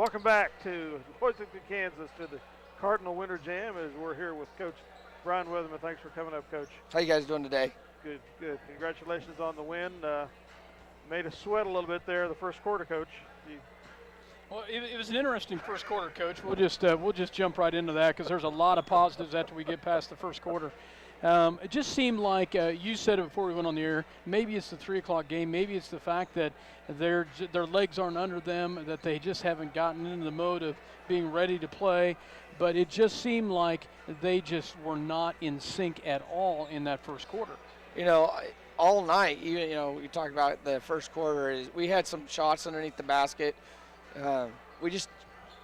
Welcome back to Hoisington, Kansas, to the Cardinal Winter Jam as we're here with Coach Brian Weatherman. Thanks for coming up, Coach. How you guys doing today? Good, good. Congratulations on the win. Made us sweat a little bit there the first quarter, Coach. Well, it was an interesting first quarter, Coach. We'll just jump right into that because there's a lot of positives after we get past the first quarter. It just seemed like you said it before we went on the air. Maybe it's the 3 o'clock game. Maybe it's the fact that their legs aren't under them, that they just haven't gotten into the mode of being ready to play. But it just seemed like they just were not in sync at all in that first quarter. You know, all night, we talked about the first quarter. We had some shots underneath the basket. We just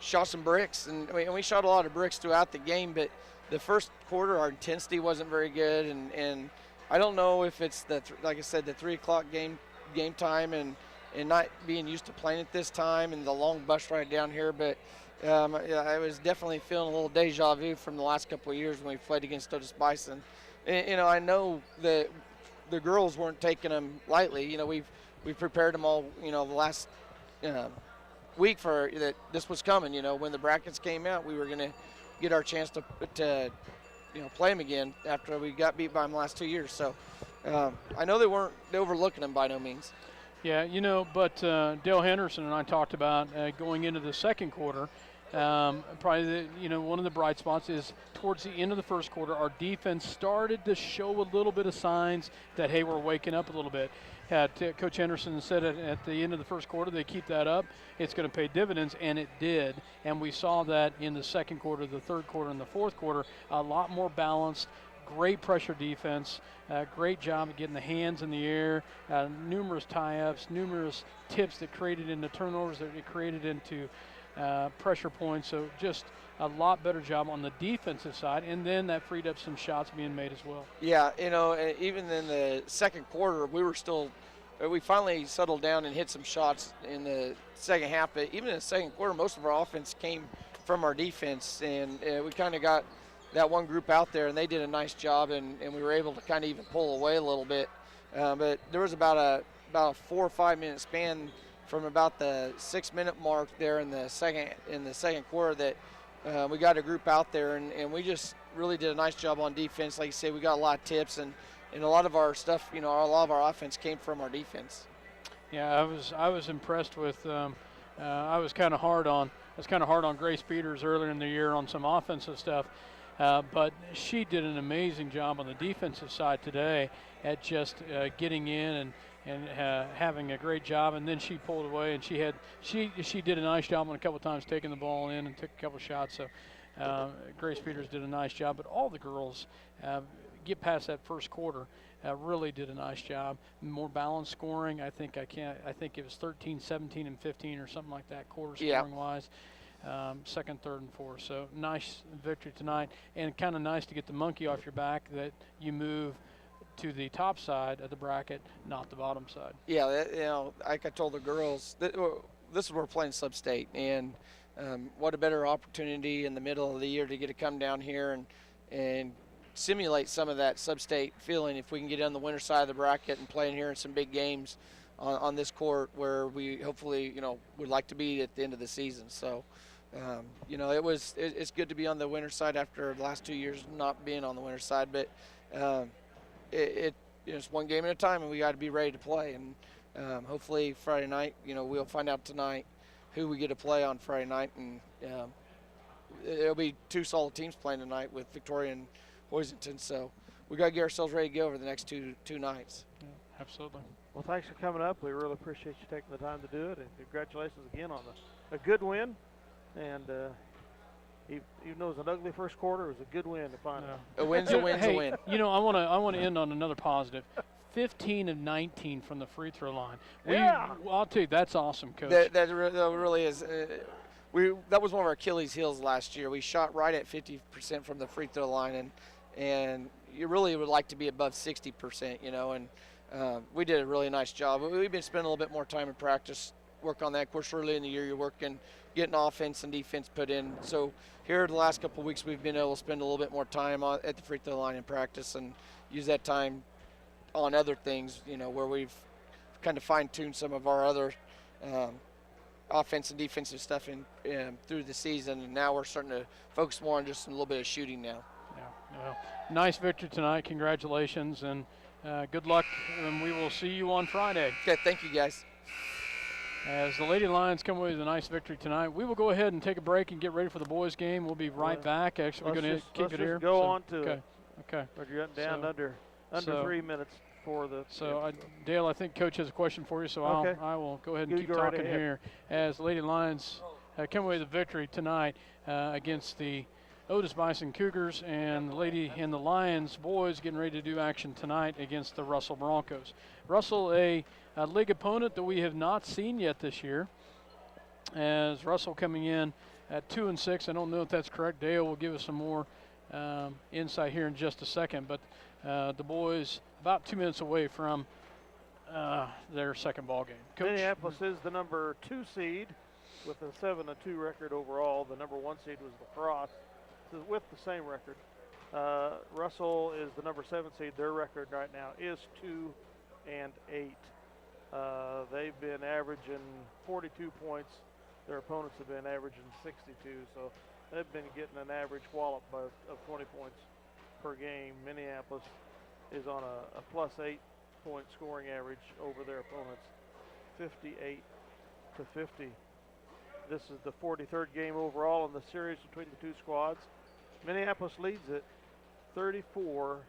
shot some bricks, and we shot a lot of bricks throughout the game, but the first quarter, our intensity wasn't very good, and I don't know if it's like I said, the 3 o'clock game time and not being used to playing at this time and the long bus ride down here, but I was definitely feeling a little deja vu from the last couple of years when we played against Otis Bison. And, I know that the girls weren't taking them lightly. We've prepared them all, the last week for that this was coming. When the brackets came out, we were going to get our chance to play them again after we got beat by them the last 2 years. So I know they weren't overlooking them by no means. Yeah, but Dale Henderson and I talked about going into the second quarter. Probably one of the bright spots is towards the end of the first quarter, our defense started to show a little bit of signs that, hey, we're waking up a little bit. Coach Henderson said at the end of the first quarter, they keep that up, it's going to pay dividends, and it did. And we saw that in the second quarter, the third quarter, and the fourth quarter, a lot more balanced. Great pressure defense, great job of getting the hands in the air, numerous tie-ups, numerous tips that created into turnovers, that it created into pressure points. So just a lot better job on the defensive side, and then that freed up some shots being made as well. Yeah, even in the second quarter, we finally settled down and hit some shots in the second half, but even in the second quarter, most of our offense came from our defense, and we kind of got that one group out there, and they did a nice job, and we were able to kind of even pull away a little bit. But there was about a 4 or 5 minute span from about the 6 minute mark there in the second quarter that we got a group out there, and we just really did a nice job on defense. Like you said, we got a lot of tips, and a lot of our stuff, a lot of our offense came from our defense. Yeah, I was impressed with. I was kind of hard on Grace Peters earlier in the year on some offensive stuff. But she did an amazing job on the defensive side today at just getting in and having a great job. And then she pulled away, and she did a nice job on a couple of times taking the ball in and took a couple shots. So Grace Peters did a nice job. But all the girls get past that first quarter really did a nice job. More balanced scoring. I think it was 13, 17, and 15 or something like that quarter scoring wise. Second, third, and fourth. So nice victory tonight, and kind of nice to get the monkey off your back that you move to the top side of the bracket, not the bottom side. Yeah, like I told the girls, this is where we're playing sub-state, and what a better opportunity in the middle of the year to get to come down here and simulate some of that sub-state feeling if we can get on the winter side of the bracket and play in here in some big games on this court where we hopefully, would like to be at the end of the season. So. It's good to be on the winter side after the last 2 years not being on the winter side, but it's one game at a time, and we got to be ready to play. And hopefully Friday night, we'll find out tonight who we get to play on Friday night, and it'll be 2 solid teams playing tonight with Victoria and Hoisington. So we got to get ourselves ready to go over the next two nights. Yeah, absolutely. Well, thanks for coming up. We really appreciate you taking the time to do it, and congratulations again on a good win. And even though it was an ugly first quarter, it was a good win to find out. A win's a win's a win. I want to end on another positive. 15 of 19 from the free throw line. I'll tell you, that's awesome, Coach. That really is. That was one of our Achilles' heels last year. We shot right at 50% from the free throw line, and you really would like to be above 60%, and we did a really nice job. We've been spending a little bit more time in practice, work on that. Of course, early in the year, you're getting offense and defense put in. So here the last couple of weeks, we've been able to spend a little bit more time at the free throw line in practice and use that time on other things, where we've kind of fine-tuned some of our other offensive and defensive stuff through the season, and now we're starting to focus more on just a little bit of shooting now. Yeah, well, nice victory tonight. Congratulations, and good luck, and we will see you on Friday. Okay, thank you, guys. As the Lady Lions come away with a nice victory tonight, we will go ahead and take a break and get ready for the boys' game. We'll be right back. Actually, we're going to keep it here. Let's go on to it. Okay. But you're down under 3 minutes for the. So, Dale, I think Coach has a question for you, so I will go ahead and keep talking here. As the Lady Lions come away with a victory tonight against the Otis Bison Cougars, and the Lions boys getting ready to do action tonight against the Russell Broncos. Russell, a league opponent that we have not seen yet this year, as Russell coming in at 2-6. I don't know if that's correct. Dale will give us some more insight here in just a second, but the boys about 2 minutes away from their second ball game. Coach? Minneapolis is the number 2 seed with a 7-2 record overall. The number 1 seed was Lacrosse with the same record. Russell is the number 7 seed. Their record right now is 2-8. They've been averaging 42 points. Their opponents have been averaging 62. So they've been getting an average wallop of 20 points per game. Minneapolis is on a plus 8 point scoring average over their opponents, 58-50. This is the 43rd game overall in the series between the two squads. Minneapolis leads it 34-8.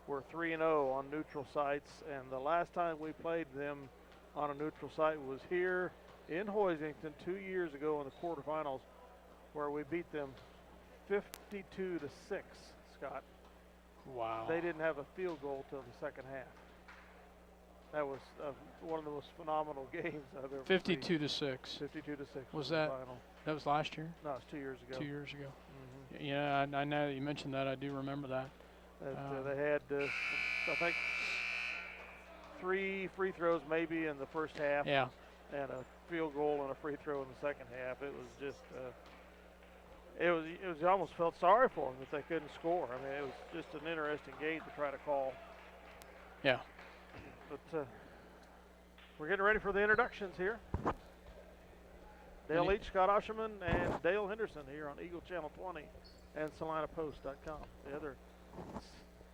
We're 3-0 on neutral sites, and the last time we played them on a neutral site was here in Hoisington 2 years ago in the quarterfinals, where we beat them 52-6. Scott. Wow. They didn't have a field goal till the second half. That was one of the most phenomenal games I've ever 52-6. 52-6. Was that? Final. That was last year. No, it was 2 years ago. 2 years ago. Mm-hmm. Yeah, I know that you mentioned that. I do remember that. They had, I think, 3 free throws maybe in the first half. Yeah. And a field goal and a free throw in the second half. It was just, it was. You almost felt sorry for them that they couldn't score. I mean, it was just an interesting game to try to call. Yeah. But we're getting ready for the introductions here. Dale Leech, Scott Ausherman, and Dale Henderson here on Eagle Channel 20 and SalinaPost.com. The other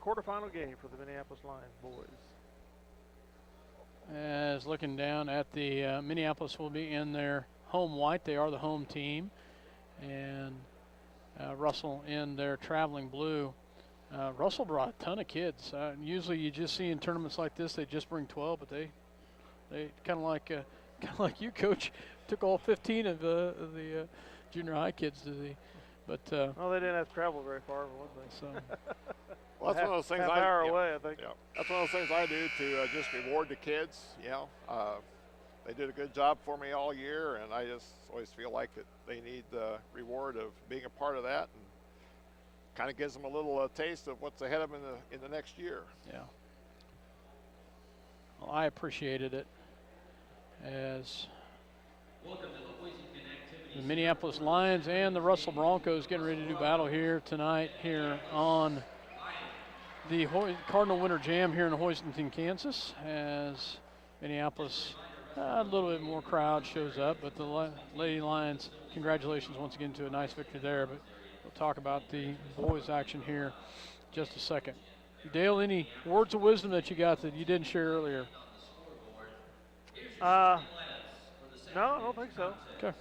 quarterfinal game for the Minneapolis Lions boys. As looking down at the Minneapolis will be in their home white. They are the home team. And Russell in their traveling blue. Russell brought a ton of kids. Usually you just see in tournaments like this, they just bring 12, but they kind of like you, Coach, took all 15 of the junior high kids to the. But well, they didn't have to travel very far, for one thing. So. Well, that's one of those things. Half hour away, I think. Yeah, that's one of those things I do to just reward the kids. You know, they did a good job for me all year, and I just always feel like that they need the reward of being a part of that, and kind of gives them a little taste of what's ahead of them in the next year. Yeah. Well, I appreciated it as the Minneapolis Lions and the Russell Broncos getting ready to do battle here tonight here on the Cardinal Winter Jam here in Hoisington, Kansas, as Minneapolis, a little bit more crowd shows up, but the Lady Lions, congratulations once again to a nice victory there, but we'll talk about the boys action here in just a second. Dale, any words of wisdom that you got that you didn't share earlier? No, I don't think so. Okay.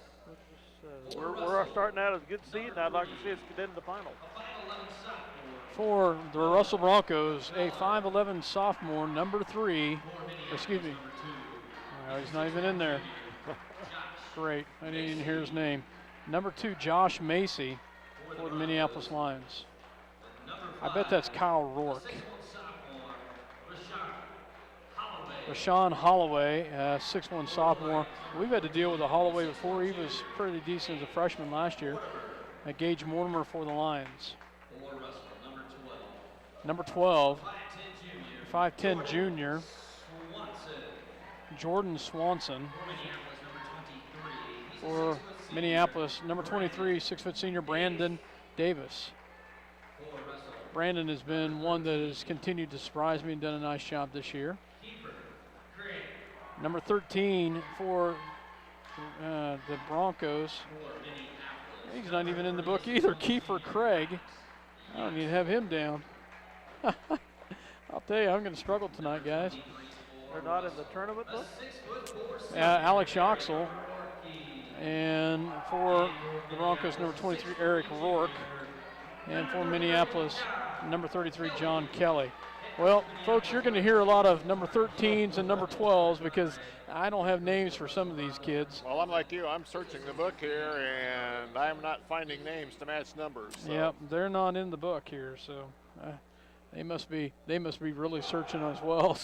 We're starting out as a good seed, and I'd like to see us get into the final. For the Russell Broncos, a 5'11 sophomore, number 3, excuse me, he's not even in there. Great, I didn't even hear his name. Number 2, Josh Macy for the Minneapolis Lions. I bet that's Kyle Rourke. Rashawn Holloway, 6'1 sophomore. We've had to deal with a Holloway before. He was pretty decent as a freshman last year. Gage Mortimer for the Lions. Number 12, 5'10 junior, Jordan Swanson for Minneapolis. Number 23, 6' senior, Brandon Davis. Brandon has been one that has continued to surprise me and done a nice job this year. Number 13 for the Broncos. He's not even in the book either. Kiefer Craig. I don't need to have him down. I'll tell you, I'm going to struggle tonight, guys. They're not in the tournament book? Alex Yoxel. And for the Broncos, number 23, Eric Rourke. And for Minneapolis, number 33, John Kelly. Well, folks, you're going to hear a lot of number 13s and number 12s because I don't have names for some of these kids. Well, I'm like you. I'm searching the book here, and I'm not finding names to match numbers. So. Yep, they're not in the book here, so they must be really searching as well.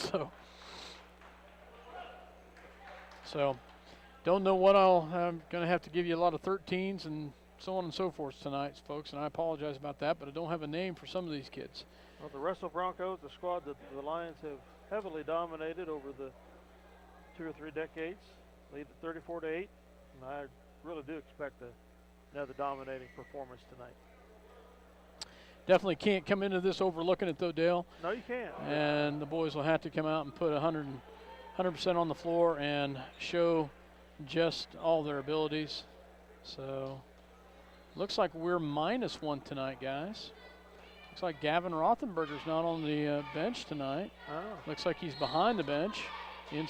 So don't know what I'm going to have to give you a lot of 13s and so on and so forth tonight, folks, and I apologize about that, but I don't have a name for some of these kids. Well, the Russell Broncos, the squad that the Lions have heavily dominated over the 2 or 3 decades, lead at 34-8, and I really do expect another dominating performance tonight. Definitely can't come into this overlooking it, though, Dale. No, you can't. And the boys will have to come out and put 100% on the floor and show just all their abilities. So looks like we're -1 tonight, guys. Looks like Gavin Rothenberger's not on the bench tonight. Oh. Looks like he's behind the bench in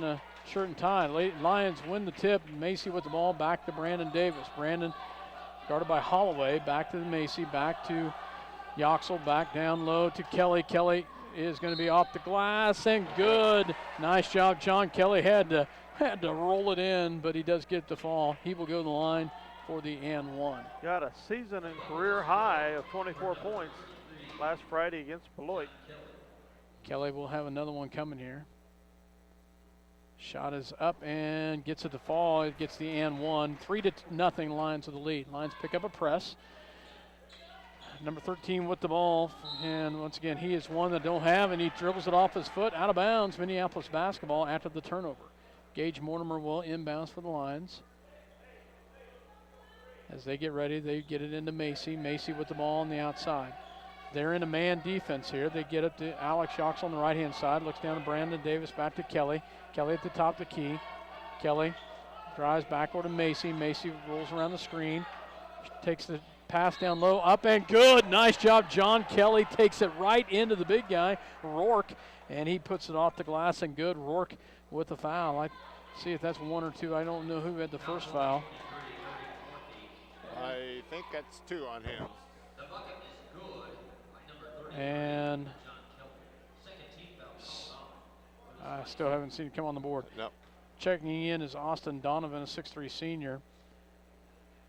a shirt and tie. Lions win the tip. Macy with the ball, back to Brandon Davis. Brandon guarded by Holloway, back to the Macy, back to Yoxel, back down low to Kelly. Kelly is going to be off the glass and good. Nice job. John Kelly had to roll it in, but he does get the fall. He will go to the line for the and one. Got a season and career high of 24 points last Friday against Beloit. Kelly will have another one coming here. Shot is up and gets it to fall. It gets the and one. 3-0 Lions with the lead. Lions pick up a press. Number 13 with the ball. And once again, he is one that don't have, and he dribbles it off his foot out of bounds. Minneapolis basketball after the turnover. Gage Mortimer will inbounds for the Lions. As they get ready, they get it into Macy. Macy with the ball on the outside. They're in a man defense here. They get it to Alex Yoxel on the right-hand side. Looks down to Brandon Davis, back to Kelly. Kelly at the top of the key. Kelly drives backward to Macy. Macy rolls around the screen. Takes the pass down low, up and good. Nice job. John Kelly takes it right into the big guy, Rourke, and he puts it off the glass and good. Rourke with the foul. I see if that's 1 or 2. I don't know who had the first foul. I think that's 2 on him. And I still haven't seen it come on the board. Nope. Checking in is Austin Donovan, a 6'3" senior.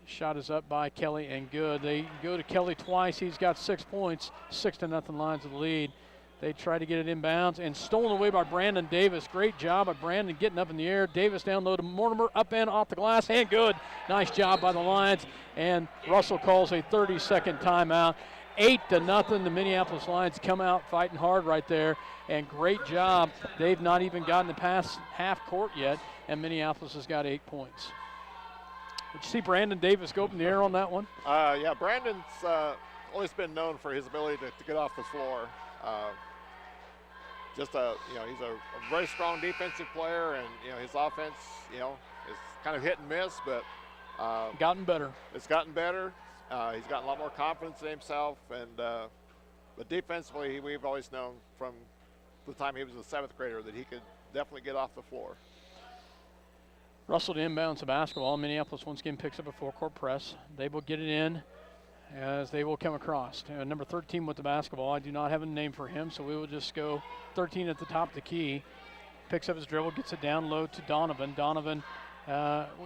Shot is up by Kelly and good. They go to Kelly twice. He's got 6 points, 6-0 Lions of the lead. They try to get it inbounds and stolen away by Brandon Davis. Great job by Brandon getting up in the air. Davis down low to Mortimer, up and off the glass, and good. Nice job by the Lions. And Russell calls a 30-second timeout. 8-0. The Minneapolis Lions come out fighting hard right there, and great job. They've not even gotten past half court yet, and Minneapolis has got 8 points. Did you see Brandon Davis go up in the air on that one? Yeah, Brandon's always been known for his ability to get off the floor. He's a very strong defensive player, and his offense, is kind of hit and miss, but gotten better. It's gotten better. He's gotten a lot more confidence in himself, and but defensively, we've always known from the time he was a 7th grader that he could definitely get off the floor. Russell to inbounds the basketball. Minneapolis once again picks up a 4-court press. They will get it in as they will come across. Number 13 with the basketball. I do not have a name for him, so we will just go 13 at the top of the key. Picks up his dribble, gets it down low to Donovan. Donovan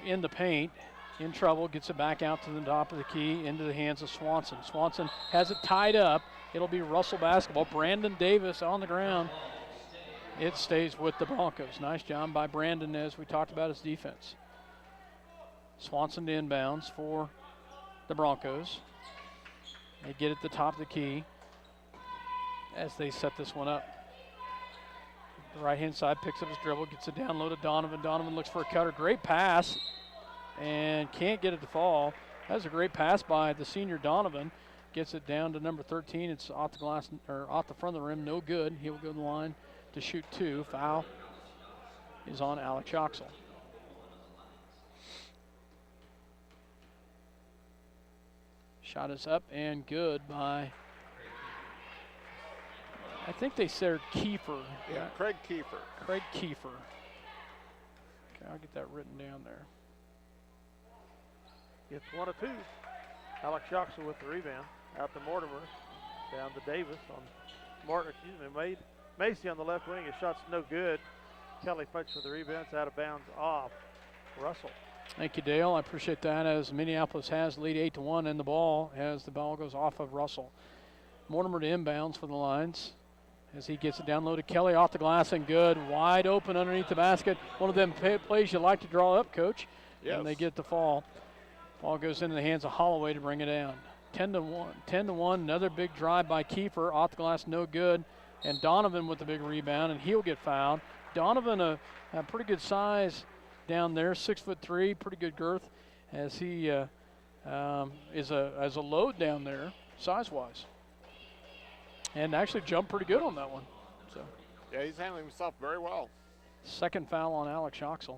in the paint, in trouble, gets it back out to the top of the key, into the hands of Swanson. Swanson has it tied up. It'll be Russell basketball. Brandon Davis on the ground. It stays with the Broncos. Nice job by Brandon, as we talked about his defense. Swanson to inbounds for the Broncos. They get at the top of the key as they set this one up. The right-hand side picks up his dribble, gets it down low to Donovan. Donovan looks for a cutter. Great pass and can't get it to fall. That was a great pass by the senior Donovan. Gets it down to number 13. It's off the glass, or off the front of the rim. No good. He will go to the line to shoot 2. Foul is on Alex Oxel. Shot is up and good by, I think they said Kiefer. Yeah, Craig Kiefer. Craig Kiefer. Okay, I'll get that written down there. It's 1 of 2. Alex Oxel with the rebound. Out to Mortimer. Down to Davis on Macy on the left wing. His shot's no good. Kelly fights for the rebound. It's out of bounds off Russell. Thank you, Dale. I appreciate that, as Minneapolis has the lead 8-1 in the ball as the ball goes off of Russell. Mortimer to inbounds for the Lions as he gets it down low to Kelly, off the glass and good. Wide open underneath the basket. One of them plays you like to draw up, Coach. Yes. And they get the fall. Ball goes into the hands of Holloway to bring it down. 10-1. 10-1. Another big drive by Kiefer. Off the glass, no good. And Donovan with the big rebound, and he'll get fouled. Donovan, a pretty good size down there, 6'3", pretty good girth, as he is a load down there, size-wise. And actually jumped pretty good on that one. So. Yeah, he's handling himself very well. Second foul on Alex Oxel.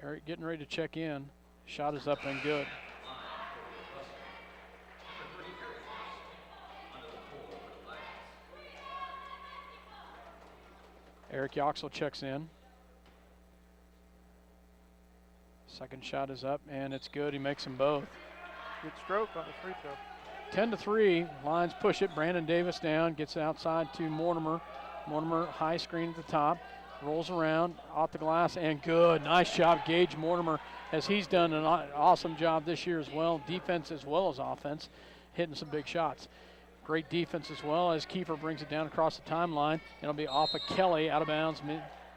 Eric getting ready to check in. Shot is up and good. Eric Yoxel checks in. Second shot is up and it's good. He makes them both. Good stroke on the free throw. 10-3. Lions push it. Brandon Davis down. Gets it outside to Mortimer. Mortimer high screen at the top. Rolls around off the glass and good. Nice job, Gage Mortimer, as he's done an awesome job this year as well. Defense as well as offense. Hitting some big shots. Great defense as well as Kiefer brings it down across the timeline. It'll be off of Kelly, out of bounds,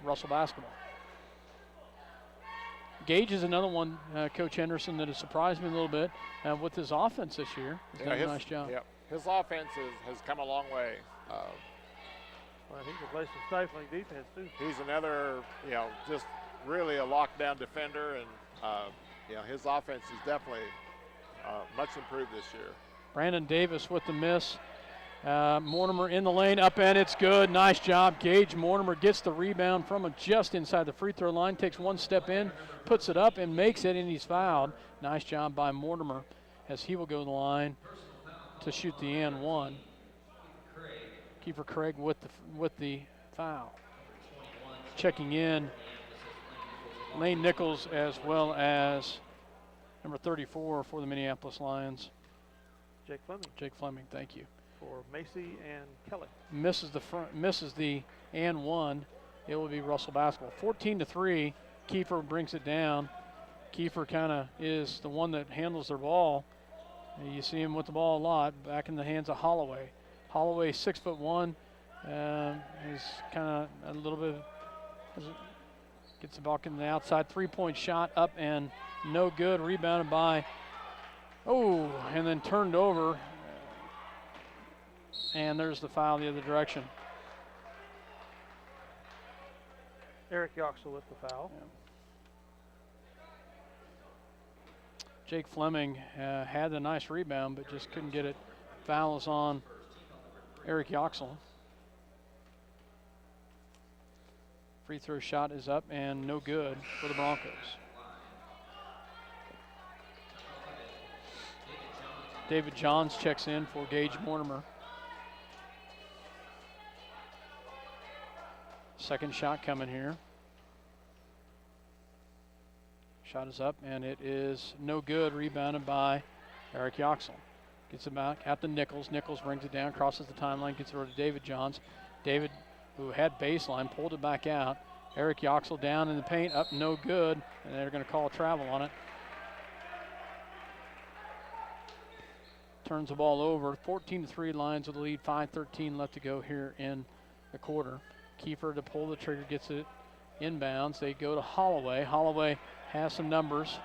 Russell basketball. Gage is another one, Coach Henderson, that has surprised me a little bit with his offense this year. He's done a nice job. Yeah, his offense has come a long way. Well, he can play some stifling defense too. He's another, just really a lockdown defender, and his offense is definitely much improved this year. Brandon Davis with the miss. Mortimer in the lane, up and it's good. Nice job. Gage Mortimer gets the rebound from him just inside the free throw line, takes one step in, puts it up and makes it, and he's fouled. Nice job by Mortimer as he will go to the line to shoot the and one. Kiefer Craig with the foul. Checking in, Lane Nichols as well as number 34 for the Minneapolis Lions. Jake Fleming, thank you. for Macy and Kelly. Misses the and one. It will be Russell basketball. 14-3. Kiefer brings it down. Kiefer kind of is the one that handles their ball. You see him with the ball a lot. Back in the hands of Holloway. Holloway, 6'1". He's kind of a little bit. Gets the ball in the outside. 3-point shot up and no good. Rebounded by. Oh, and then turned over. And there's the foul the other direction. Eric Yoxel with the foul. Yeah. Jake Fleming had a nice rebound, but just couldn't get it. Fouls on Eric Yoxel. Free throw shot is up and no good for the Broncos. David Johns checks in for Gage Mortimer. Second shot coming here. Shot is up and it is no good. Rebounded by Eric Yoxel. Gets it back out to Nichols. Nichols brings it down, crosses the timeline, gets it over to David Johns. David, who had baseline, pulled it back out. Eric Yoxel down in the paint, up no good, and they're going to call a travel on it. Turns the ball over. 14-3 Lions with the lead. 5:13 left to go here in the quarter. Kiefer to pull the trigger, gets it inbounds. They go to Holloway. Holloway has some numbers.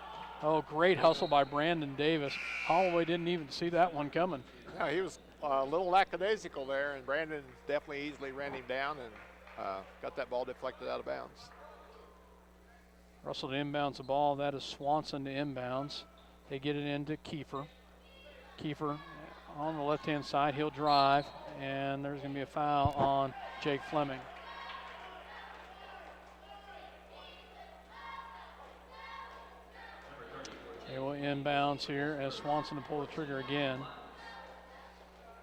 Oh, great hustle by Brandon Davis. Holloway didn't even see that one coming. Yeah, he was a little lackadaisical there, and Brandon definitely easily ran him down and got that ball deflected out of bounds. Russell to inbounds the ball. That is Swanson to inbounds. They get it into Kiefer. Kiefer on the left-hand side. He'll drive, and there's going to be a foul on Jake Fleming. inbounds here as Swanson to pull the trigger again.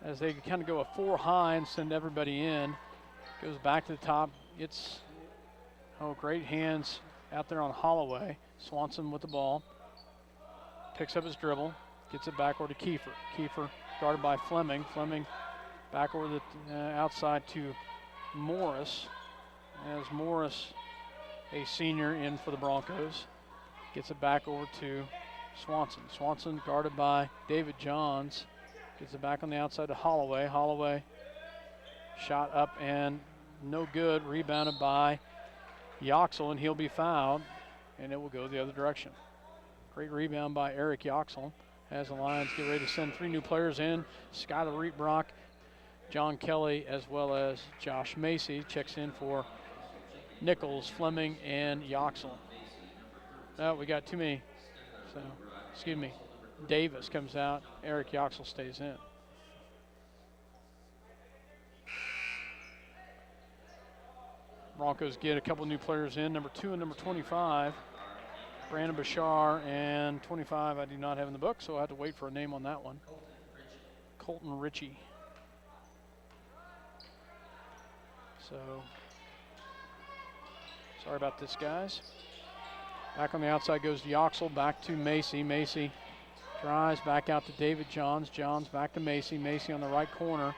As they kind of go a 4 high and send everybody in. Goes back to the top. Gets, great hands out there on Holloway. Swanson with the ball. Picks up his dribble. Gets it back over to Kiefer. Kiefer guarded by Fleming. Fleming back over the outside to Morris. As Morris, a senior, in for the Broncos. Gets it back over to Swanson. Swanson guarded by David Johns. Gets it back on the outside to Holloway. Holloway shot up and no good. Rebounded by Yoxel, and he'll be fouled, and it will go the other direction. Great rebound by Eric Yoxel as the Lions get ready to send 3 new players in. Skylar Reetbrock, John Kelly, as well as Josh Macy checks in for Nichols, Fleming, and Yoxel. Oh, we got too many. So, excuse me. Davis comes out. Eric Yoxel stays in. Broncos get a couple new players in, number 2 and number 25. Brandon Bashar, and 25 I do not have in the book, so I'll have to wait for a name on that one. Colton Ritchie. So, sorry about this, guys. Back on the outside goes to Yoxel, back to Macy. Macy drives back out to David Johns. Johns back to Macy. Macy on the right corner.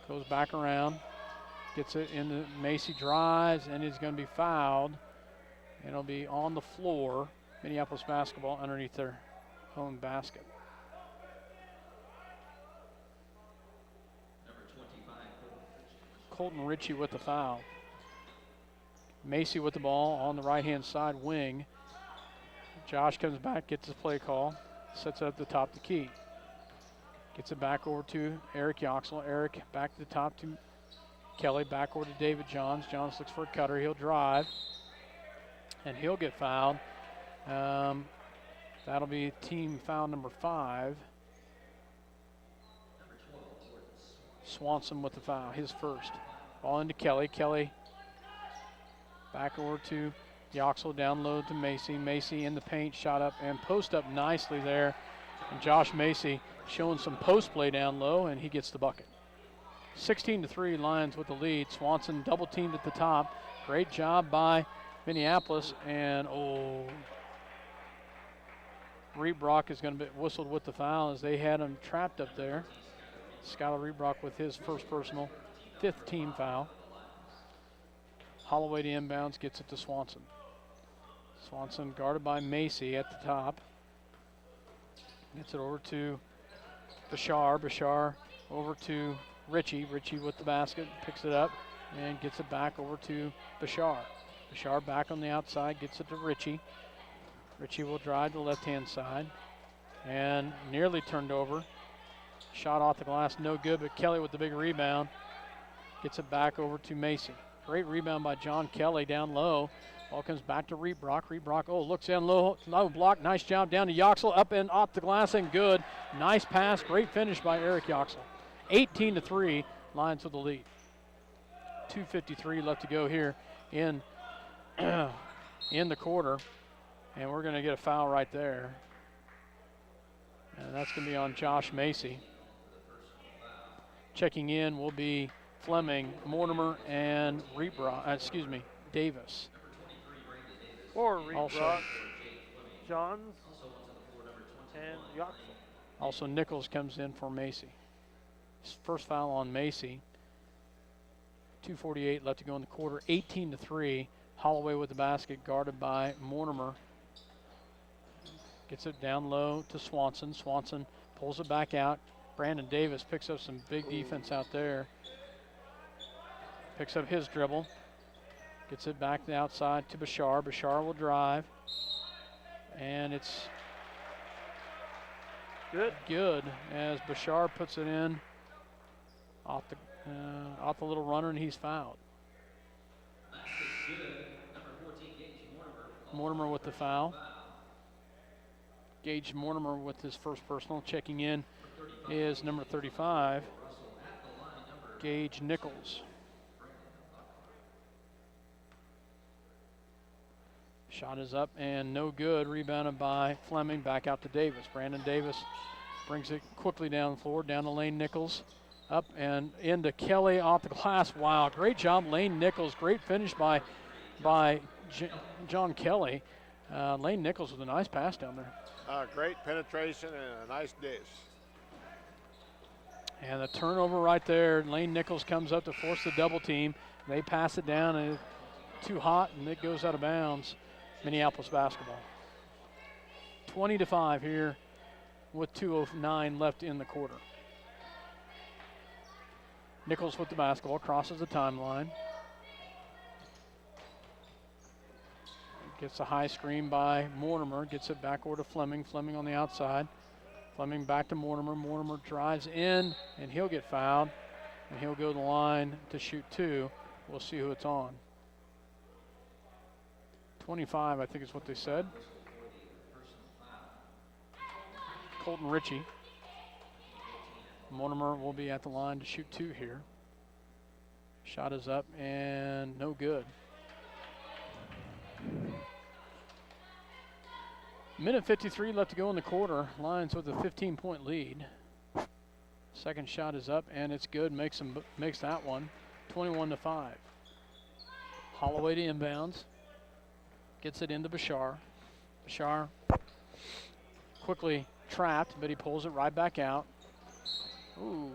Goes back around. Gets it into Macy, drives, and is going to be fouled. And it'll be on the floor. Minneapolis basketball underneath their own basket. Colton Ritchie with the foul. Macy with the ball on the right-hand side wing. Josh comes back, gets his play call, sets it up the top of the key. Gets it back over to Eric Yoxel. Eric back to the top to Kelly, back over to David Johns. Johns looks for a cutter. He'll drive, and he'll get fouled. That'll be team foul number 5. Swanson with the foul, his first. Ball into Kelly. Kelly back over to Yoxel, down low to Macy. Macy in the paint, shot up and post up nicely there. And Josh Macy showing some post play down low, and he gets the bucket. 16-3 Lions with the lead. Swanson double teamed at the top. Great job by Minneapolis, and Reebrock is going to be whistled with the foul as they had him trapped up there. Skylar Reebrock with his first personal, 5th team foul. Holloway to inbounds, gets it to Swanson. Swanson guarded by Macy at the top. Gets it over to Bashar. Bashar over to Ritchie. Ritchie with the basket, picks it up and gets it back over to Bashar. Bashar back on the outside, gets it to Ritchie. Ritchie will drive to the left-hand side and nearly turned over. Shot off the glass, no good, but Kelly with the big rebound. Gets it back over to Macy. Great rebound by John Kelly down low. Ball comes back to Reebrock. Reebrock, looks down low block. Nice job down to Yoxel, up and off the glass and good. Nice pass, great finish by Eric Yoxel. 18-3, Lions with the lead. 2:53 left to go here in the quarter, and we're going to get a foul right there. And that's going to be on Josh Macy. Checking in will be Fleming, Mortimer, and Davis. For Reebrock, Johns, and Yoxel. Also Nichols comes in for Macy. His first foul on Macy. 2:48 left to go in the quarter. 18-3. Holloway with the basket, guarded by Mortimer. Gets it down low to Swanson. Swanson pulls it back out. Brandon Davis picks up some big defense out there. Picks up his dribble. Gets it back to the outside to Bashar. Bashar will drive. And it's good as Bashar puts it in off the little runner, and he's fouled. Mortimer with the foul. Gage Mortimer with his first personal. Checking in is number 35, Gage Nichols. Shot is up and no good. Rebounded by Fleming. Back out to Davis. Brandon Davis brings it quickly down the floor, down to Lane Nichols. Up and into Kelly off the glass. Wow, great job, Lane Nichols. Great finish by John Kelly. Lane Nichols with a nice pass down there. Great penetration and a nice dish. And the turnover right there. Lane Nichols comes up to force the double team. They pass it down and it's too hot and it goes out of bounds. Minneapolis basketball. 20-5 here with 2:09 left in the quarter. Nichols with the basketball, crosses the timeline. Gets a high screen by Mortimer, gets it back over to Fleming. Fleming on the outside. Fleming back to Mortimer. Mortimer drives in, and he'll get fouled. And he'll go to the line to shoot two. We'll see who it's on. 25, I think is what they said. Colton Ritchie. Mortimer will be at the line to shoot two here. Shot is up and no good. Minute 53 left to go in the quarter. Lions with a 15-point lead. Second shot is up and it's good. Makes that one. 21-5. Holloway to inbounds. Gets it into Bashar. Bashar quickly trapped, but he pulls it right back out. Ooh.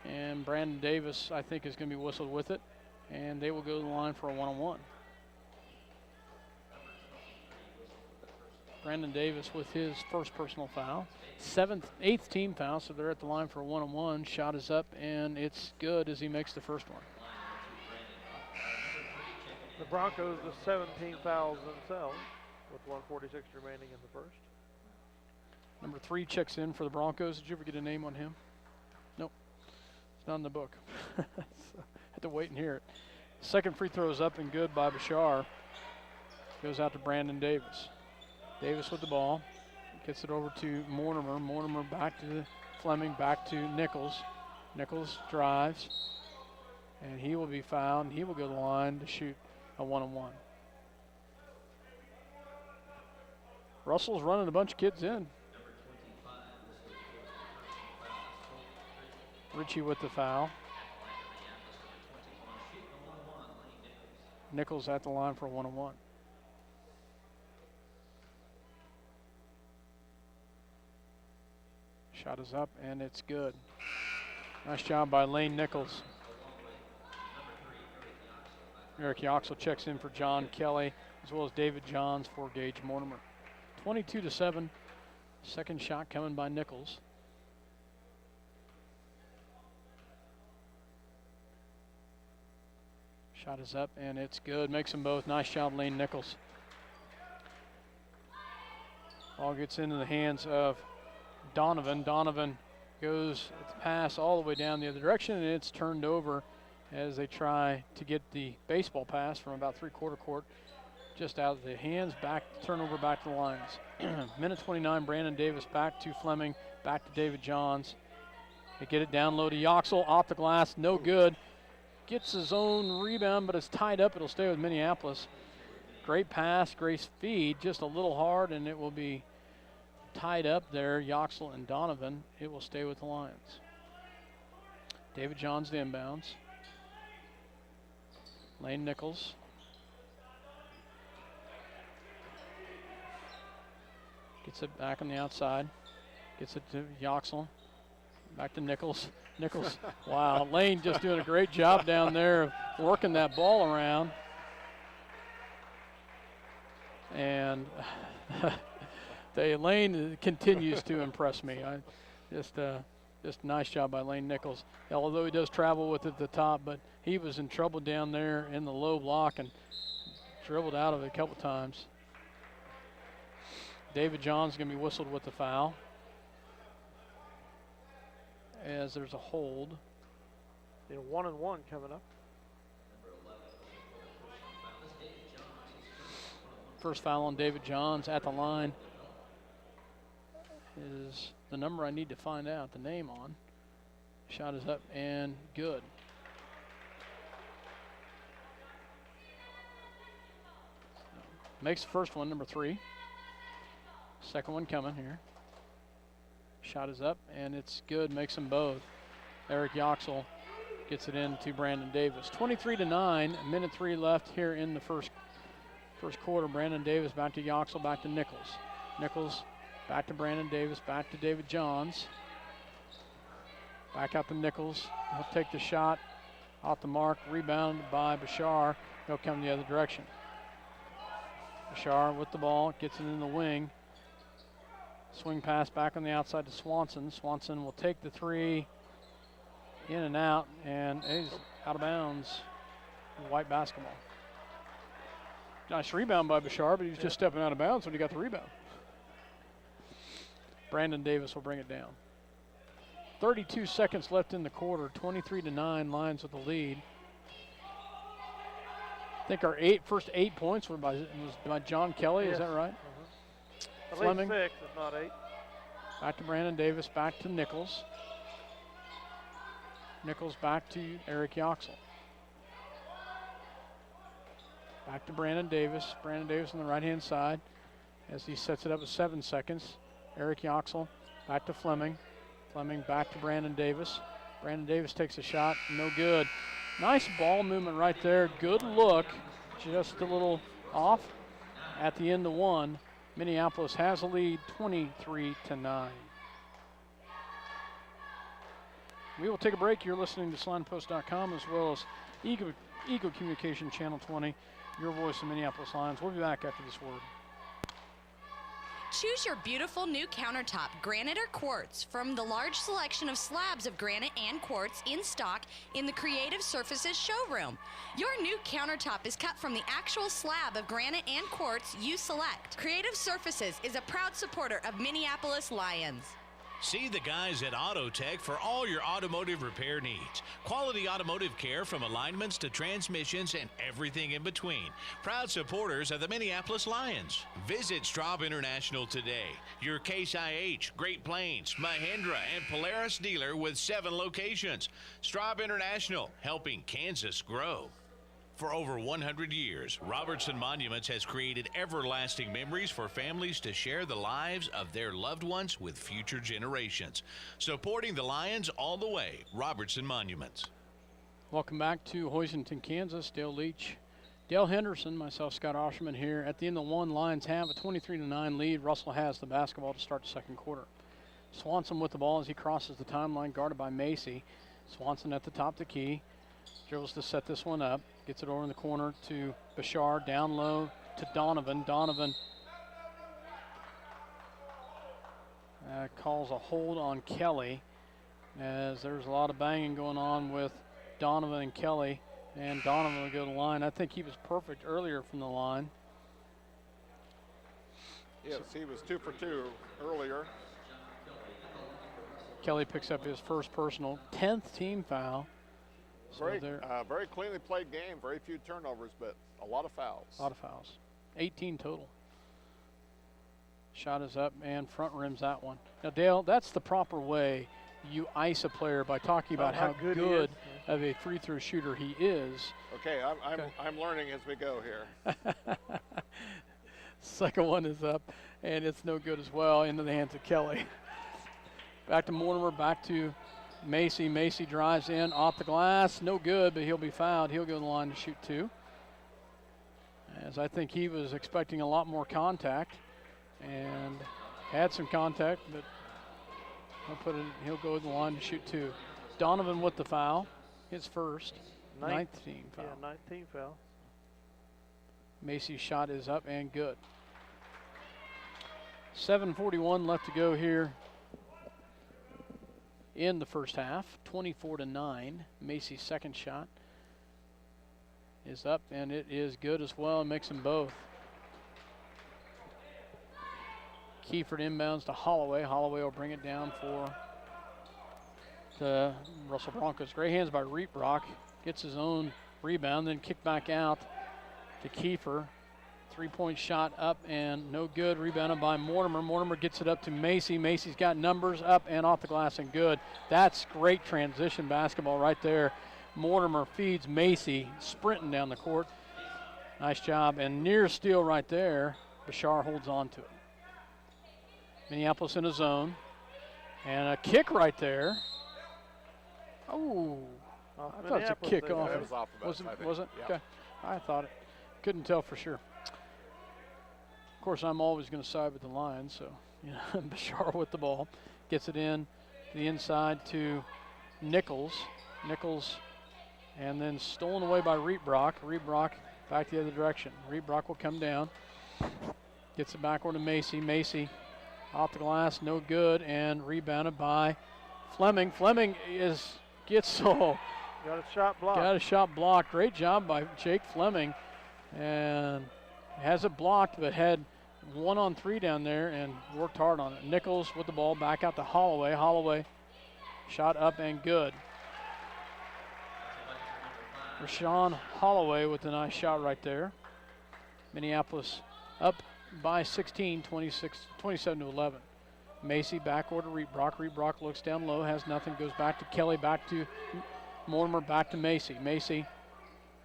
And Brandon Davis, I think, is going to be whistled with it. And they will go to the line for a one-on-one. Brandon Davis with his first personal foul. Eighth team foul, so they're at the line for a one-on-one. Shot is up, and it's good as he makes the first one. The Broncos with 17 fouls themselves with 1:46 remaining in the first. Number 3 checks in for the Broncos. Did you ever get a name on him? Nope. It's not in the book. So, had to wait and hear it. Second free throw is up and good by Bashar. Goes out to Brandon Davis. Davis with the ball. Gets it over to Mortimer. Mortimer back to Fleming, back to Nichols. Nichols drives. And he will be fouled. He will go to the line to shoot a one-on-one. Russell's running a bunch of kids in. Ritchie with the foul. Nichols at the line for a one-on-one. Shot is up and it's good. Nice job by Lane Nichols. Eric Yoxel checks in for John Kelly as well as David Johns for Gage Mortimer. 22-7. Second shot coming by Nichols. Shot is up and it's good. Makes them both. Nice job, Lane Nichols. Ball gets into the hands of Donovan. Donovan goes the pass all the way down the other direction, and it's turned over as they try to get the baseball pass from about three-quarter court just out of the hands. Back, turnover back to the Lions. Minute 29, Brandon Davis back to Fleming, back to David Johns. They get it down low to Yoxel, off the glass, no good. Gets his own rebound, but it's tied up. It'll stay with Minneapolis. Great pass, great feed, just a little hard, and it will be tied up there, Yoxel and Donovan. It will stay with the Lions. David Johns the inbounds. Lane Nichols. Gets it back on the outside. Gets it to Yoxel. Back to Nichols. Nichols, wow, Lane just doing a great job down there of working that ball around. And Lane continues to impress me. Just a nice job by Lane Nichols. Although he does travel with it at the top, but he was in trouble down there in the low block and dribbled out of it a couple times. David Johns is going to be whistled with the foul as there's a hold. And 1-and-1 coming up. First foul on David Johns at the line is the number I need to find out the name on. Shot is up and good. Makes the first one, number 3. Second one coming here. Shot is up, and it's good. Makes them both. Eric Yoxel gets it in to Brandon Davis. 23-9, a minute 3 left here in the first quarter. Brandon Davis back to Yoxel, back to Nichols. Nichols back to Brandon Davis, back to David Johns. Back out to Nichols. He'll take the shot off the mark. Rebound by Bashar. He'll come the other direction. Bashar with the ball, gets it in the wing. Swing pass back on the outside to Swanson. Swanson will take the 3 in and out, and he's out of bounds. White basketball. Nice rebound by Bashar, but he was just stepping out of bounds when he got the rebound. Brandon Davis will bring it down. 32 seconds left in the quarter. 23-9, Lions with the lead. I think our first 8 points was by John Kelly. Yes. Is that right? At Fleming. least 6, if not 8. Back to Brandon Davis, back to Nichols. Nichols back to Eric Yoxel. Back to Brandon Davis. Brandon Davis on the right-hand side as he sets it up with 7 seconds. Eric Yoxel back to Fleming. Fleming back to Brandon Davis. Brandon Davis takes a shot, no good. Nice ball movement right there. Good look, just a little off at the end of 1. Minneapolis has a lead, 23-9. We will take a break. You're listening to SlinePost.com as well as Eagle Communication Channel 20, your voice of Minneapolis Lions. We'll be back after this word. Choose your beautiful new countertop, granite or quartz, from the large selection of slabs of granite and quartz in stock in the Creative Surfaces showroom. Your new countertop is cut from the actual slab of granite and quartz you select. Creative Surfaces is a proud supporter of Minneapolis Lions. See the guys at Auto Tech for all your automotive repair needs. Quality automotive care from alignments to transmissions and everything in between. Proud supporters of the Minneapolis Lions. Visit Straub International today. Your Case IH, Great Plains, Mahindra, and Polaris dealer with 7 locations. Straub International, helping Kansas grow. For over 100 years, Robertson Monuments has created everlasting memories for families to share the lives of their loved ones with future generations. Supporting the Lions all the way, Robertson Monuments. Welcome back to Hoisington, Kansas. Dale Leech, Dale Henderson, myself, Scott Ausherman here. At the end of 1, Lions have a 23-9 lead. Russell has the basketball to start the second quarter. Swanson with the ball as he crosses the timeline, guarded by Macy. Swanson at the top of the key. Dribbles to set this one up. Gets it over in the corner to Bashar. Down low to Donovan. Donovan calls a hold on Kelly as there's a lot of banging going on with Donovan and Kelly. And Donovan will go to the line. I think he was perfect earlier from the line. Yes, he was 2 for 2 earlier. Kelly picks up his first personal 10th team foul. So Very cleanly played game. Very few turnovers, but a lot of fouls. A lot of fouls. 18 total. Shot is up and front rims that one. Now, Dale, that's the proper way you ice a player, by talking about how good of a free throw shooter he is. Okay, I'm learning as we go here. Second one is up, and it's no good as well, into the hands of Kelly. Back to Mortimer, back to Macy. Macy drives in off the glass. No good, but he'll be fouled. He'll go to the line to shoot 2. As I think he was expecting a lot more contact and had some contact, but he'll go to the line to shoot 2. Donovan with the foul. His first. 9th team foul. Yeah, 9th team foul. Macy's shot is up and good. 7:41 left to go here in the first half. 24-9. Macy's second shot is up, and it is good as well, and makes them both. Kiefer inbounds to Holloway. Holloway will bring it down for the Russell Broncos. Great hands by Reeprock. Gets his own rebound, then kick back out to Kiefer. 3-point shot up and no good. Rebounded by Mortimer. Mortimer gets it up to Macy. Macy's got numbers up and off the glass and good. That's great transition basketball right there. Mortimer feeds Macy, sprinting down the court. Nice job, and near steal right there. Bashar holds on to it. Minneapolis in a zone, and a kick right there. Oh, I thought it was a kick off. That was off of us, I think. Was it? Yeah. Okay, I thought it. Couldn't tell for sure. Of course, I'm always going to side with the Lions, so Bashar with the ball. Gets it in to the inside to Nichols. Nichols, and then stolen away by Reetbrock. Reetbrock back the other direction. Reetbrock will come down. Gets it backward to Macy. Macy off the glass, no good, and rebounded by Fleming. Fleming gets Got a shot blocked. Got a shot blocked. Great job by Jake Fleming. And has it blocked, but had 1-on-3 down there and worked hard on it. Nichols with the ball back out to Holloway. Holloway shot up and good. Rashawn Holloway with a nice shot right there. Minneapolis up by 16, 27-11. Macy backward to Reetbrock. Reetbrock looks down low, has nothing, goes back to Kelly, back to Mortimer, back to Macy. Macy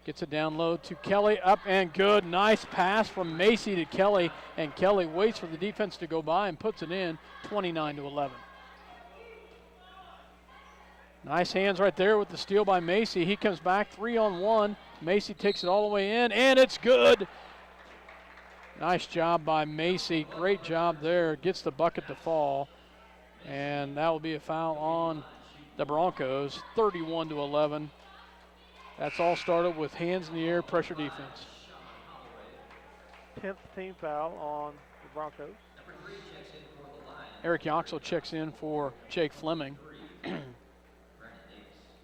gets it down low to Kelly, up and good. Nice pass from Macy to Kelly, and Kelly waits for the defense to go by and puts it in, 29-11. Nice hands right there with the steal by Macy. He comes back 3-on-1. Macy takes it all the way in, and it's good. Nice job by Macy. Great job there. Gets the bucket to fall. And that will be a foul on the Broncos, 31-11. That's all started with hands in the air, pressure defense. 10th team foul on the Broncos. Eric Yoxel checks in for Jake Fleming.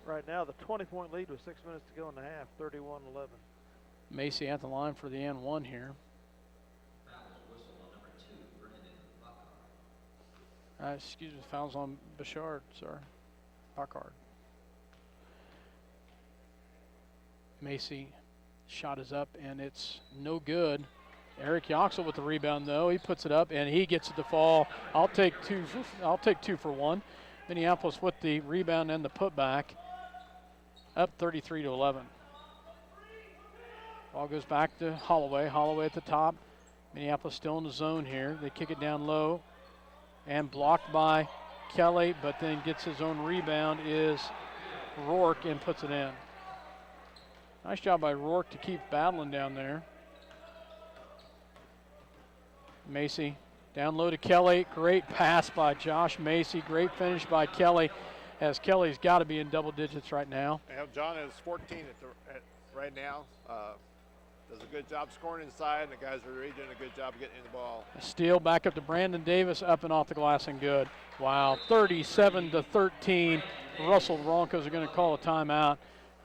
Right now, the 20-point lead with 6 minutes to go in the half, 31-11. Macy at the line for the N1 here. Excuse me, fouls on Bashard, sorry. Packard. Macy shot is up and it's no good. Eric Yoxel with the rebound though. He puts it up and he gets it to fall. I'll take two for one. Minneapolis with the rebound and the putback. Up 33-11. Ball goes back to Holloway. Holloway at the top. Minneapolis still in the zone here. They kick it down low and blocked by Kelly, but then gets his own rebound is Rourke and puts it in. Nice job by Rourke to keep battling down there. Macy down low to Kelly. Great pass by Josh Macy. Great finish by Kelly, as Kelly's got to be in double digits right now. Yeah, John is 14 right now. Does a good job scoring inside, and the guys are really doing a good job of getting in the ball. A steal back up to Brandon Davis, up and off the glass and good. Wow, 37-13. Russell Broncos are going to call a timeout.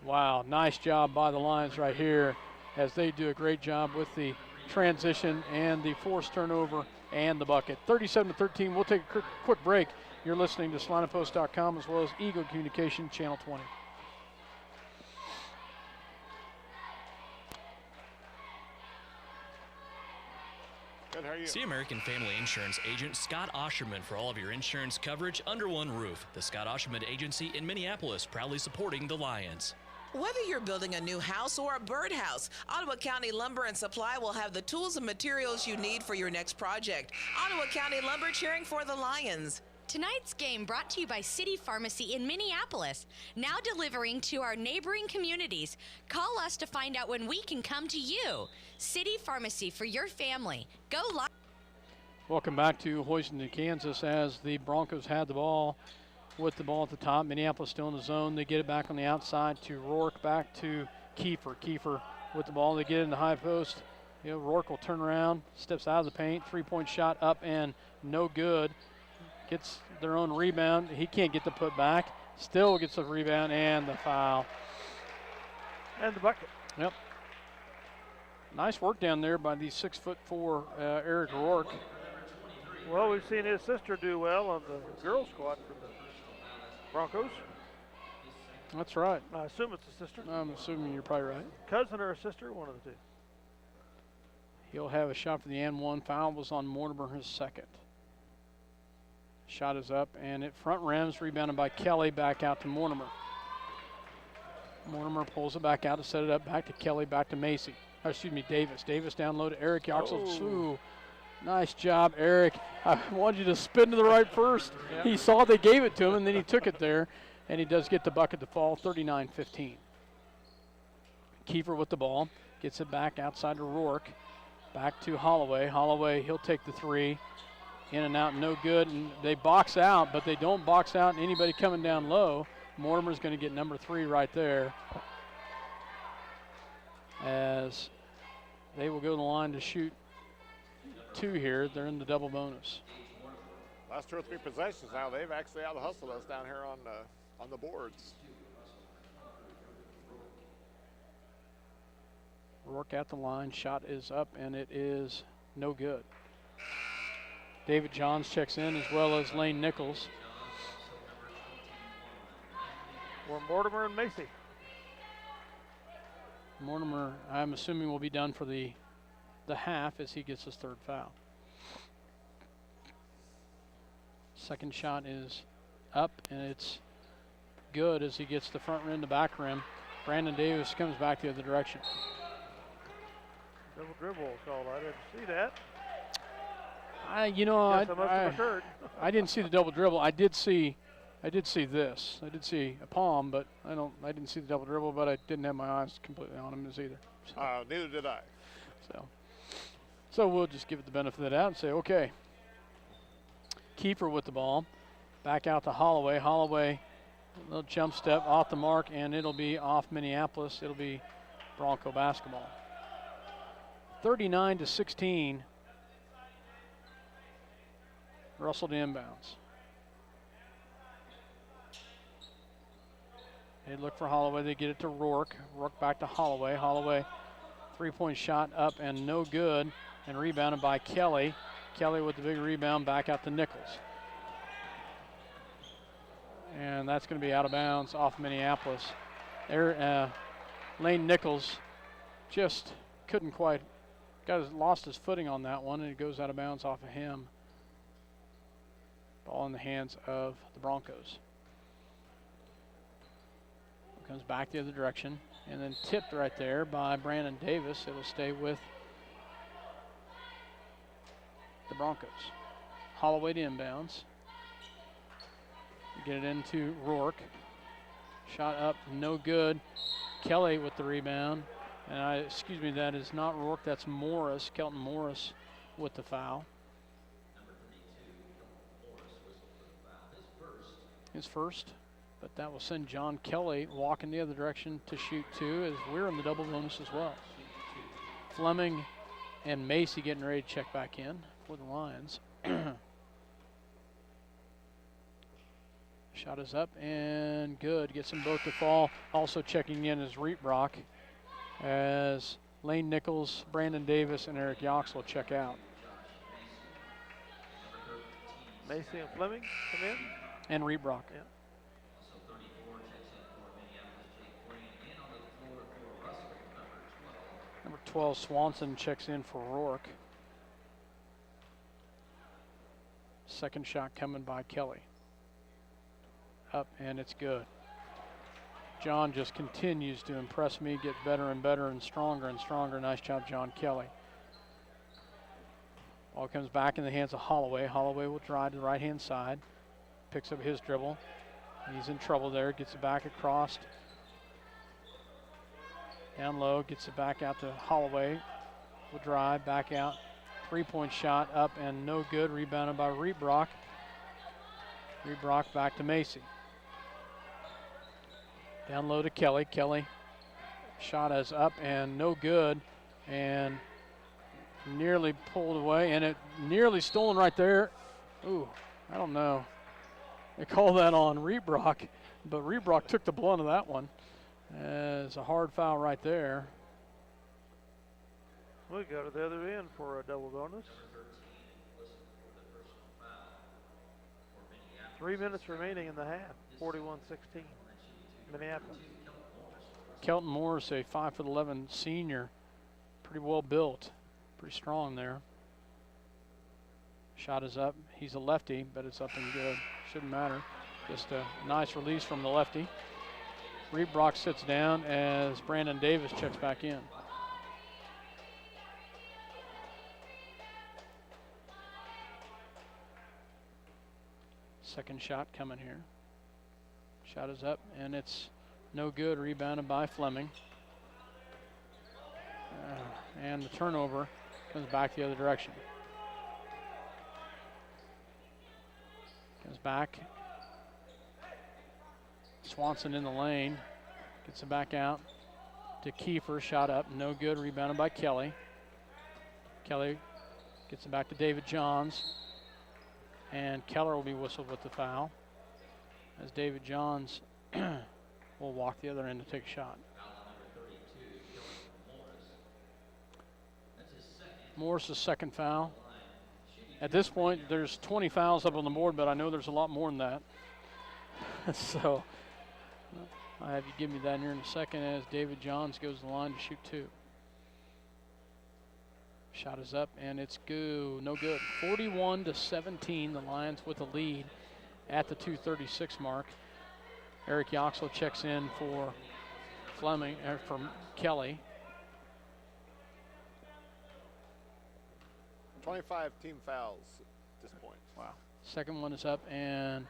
Wow, nice job by the Lions right here, as they do a great job with the transition and the forced turnover and the bucket. 37-13. We'll take a quick break. You're listening to SalinaPost.com as well as Eagle Communication Channel 20. Good, how are you? See American Family Insurance agent Scott Ausherman for all of your insurance coverage under one roof. The Scott Ausherman Agency in Minneapolis, proudly supporting the Lions. Whether you're building a new house or a birdhouse, Ottawa County Lumber and Supply will have the tools and materials you need for your next project. Ottawa County Lumber, cheering for the Lions. Tonight's game brought to you by City Pharmacy in Minneapolis, now delivering to our neighboring communities. Call us to find out when we can come to you. City Pharmacy for your family. Go Lions. Welcome back to Hoisington, Kansas, as the Broncos had the ball with the ball at the top. Minneapolis still in the zone. They get it back on the outside to Rourke, back to Kiefer. Kiefer with the ball. They get it in the high post. Rourke will turn around, steps out of the paint. Three-point shot up and no good. Gets their own rebound. He can't get the put back. Still gets the rebound and the foul. And the bucket. Yep. Nice work down there by the 6'4" Eric Rourke. Well, we've seen his sister do well on the girls squad for the Broncos. That's right. I assume it's a sister. I'm assuming you're probably right. Cousin or a sister, one of the two. He'll have a shot for the N1. Foul was on Mortimer, his second. Shot is up, and it front rims, rebounded by Kelly, back out to Mortimer. Mortimer pulls it back out to set it up, back to Kelly, back to Macy. Davis. Davis down low to Eric Yoxel. Oh. Ooh, nice job, Eric. I wanted you to spin to the right first. Yep. He saw they gave it to him, and then he took it there, and he does get the bucket to fall, 39-15. Kiefer with the ball, gets it back outside to Rourke. Back to Holloway. Holloway, he'll take the three. In and out, no good. And they box out, but they don't box out anybody coming down low. Mortimer's going to get number 3 right there, as they will go to the line to shoot 2 here. They're in the double bonus. Last 2 or 3 possessions now, they've actually out-hustled us down here on the boards. Rourke at the line, shot is up, and it is no good. David Johns checks in, as well as Lane Nichols. For Mortimer and Macy. Mortimer, I'm assuming, will be done for the half as he gets his 3rd foul. Second shot is up, and it's good as he gets the front rim to back rim. Brandon Davis comes back the other direction. Double dribble was called. I didn't see that. I Guess must have occurred. I didn't see the double dribble. I did see this. I did see a palm, but I didn't see the double dribble, but I didn't have my eyes completely on him as either. So, Neither did I. So we'll just give it the benefit of the doubt and say, okay. Kiefer with the ball. Back out to Holloway. Holloway, a little jump step off the mark, and it'll be off Minneapolis. It'll be Bronco basketball. 39-16. Russell to inbounds. They look for Holloway. They get it to Rourke. Rourke back to Holloway. Holloway, 3-point shot up and no good, and rebounded by Kelly. Kelly with the big rebound, back out to Nichols. And that's going to be out of bounds off Minneapolis. Lane Nichols just couldn't quite, lost his footing on that one, and it goes out of bounds off of him. Ball in the hands of the Broncos. Comes back the other direction, and then tipped right there by Brandon Davis. It'll stay with the Broncos. Holloway to inbounds. Get it into Rourke. Shot up, no good. Kelly with the rebound. And that is not Rourke, that's Morris, Kelton Morris with the foul. His first, but that will send John Kelly walking the other direction to shoot 2, as we're in the double bonus as well. Fleming and Macy getting ready to check back in for the Lions. Shot is up and good. Gets them both to fall. Also checking in is Reetbrock, as Lane Nichols, Brandon Davis, and Eric Yoxel check out. Macy and Fleming come in. And Reetbrock. Yeah. Number 12, Swanson, checks in for Rourke. Second shot coming by Kelly. Up, and it's good. John just continues to impress me, get better and better and stronger and stronger. Nice job, John Kelly. Ball comes back in the hands of Holloway. Holloway will drive to the right-hand side. Picks up his dribble. He's in trouble there. Gets it back across. Down low. Gets it back out to Holloway. Will drive back out. 3-point shot up and no good. Rebounded by Reetbrock. Reetbrock back to Macy. Down low to Kelly. Kelly. Shot is up and no good. And nearly pulled away. And it nearly stolen right there. Ooh, I don't know. They call that on Reetbrock, but Reetbrock took the blunt of that one. It's a hard foul right there. We go to the other end for a double bonus. 3 minutes remaining in the half. 41-16. Minneapolis. Kelton Morris, a 5'11" senior, pretty well built, pretty strong there. Shot is up. He's a lefty, but it's up and good. Shouldn't matter. Just a nice release from the lefty. Reetbrock sits down as Brandon Davis checks back in. Second shot coming here. Shot is up, and it's no good. Rebounded by Fleming. And the turnover comes back the other direction. Comes back. Swanson in the lane. Gets it back out to Kiefer. Shot up, no good. Rebounded by Kelly. Kelly gets it back to David Johns. And Keller will be whistled with the foul, as David Johns will walk the other end to take a shot. Morris' second foul. At this point, there's 20 fouls up on the board, but I know there's a lot more than that. So I'll have you give me that here in a second, as David Johns goes to the line to shoot 2. Shot is up, and it's no good. 41-17, the Lions with a lead at the 2:36 mark. Eric Yoxel checks in for for Kelly. 25 team fouls at this point. Wow. Second one is up and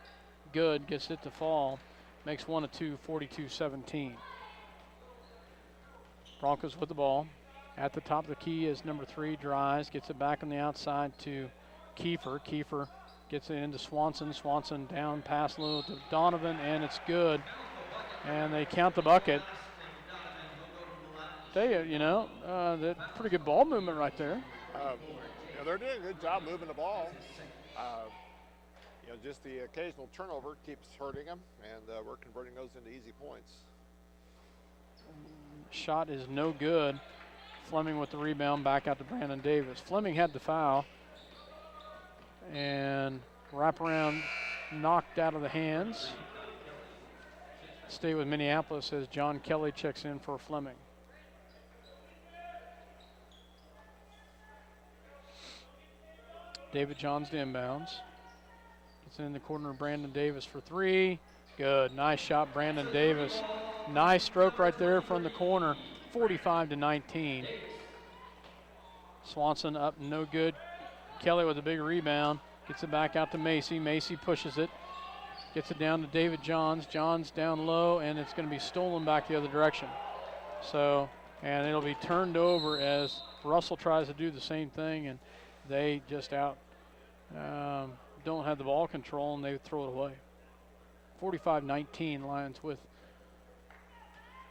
good. Gets it to fall. Makes 1 of 2, 42-17. Broncos with the ball. At the top of the key is number 3, drives, gets it back on the outside to Kiefer. Kiefer gets it into Swanson. Swanson down pass low to Donovan, and it's good. And they count the bucket. Tell you, that pretty good ball movement right there. They're doing a good job moving the ball. Just the occasional turnover keeps hurting them, and we're converting those into easy points. Shot is no good. Fleming with the rebound, back out to Brandon Davis. Fleming had the foul, and wraparound knocked out of the hands. Stay with Minneapolis as John Kelly checks in for Fleming. David Johns to inbounds. Gets it in the corner of Brandon Davis for 3. Good, nice shot, Brandon Davis. Nice stroke right there from the corner. 45-19. Swanson up, no good. Kelly with a big rebound. Gets it back out to Macy. Macy pushes it. Gets it down to David Johns. Johns down low, and it's going to be stolen back the other direction. And it'll be turned over as Russell tries to do the same thing, and they just don't have the ball control, and they throw it away. 45-19, Lions with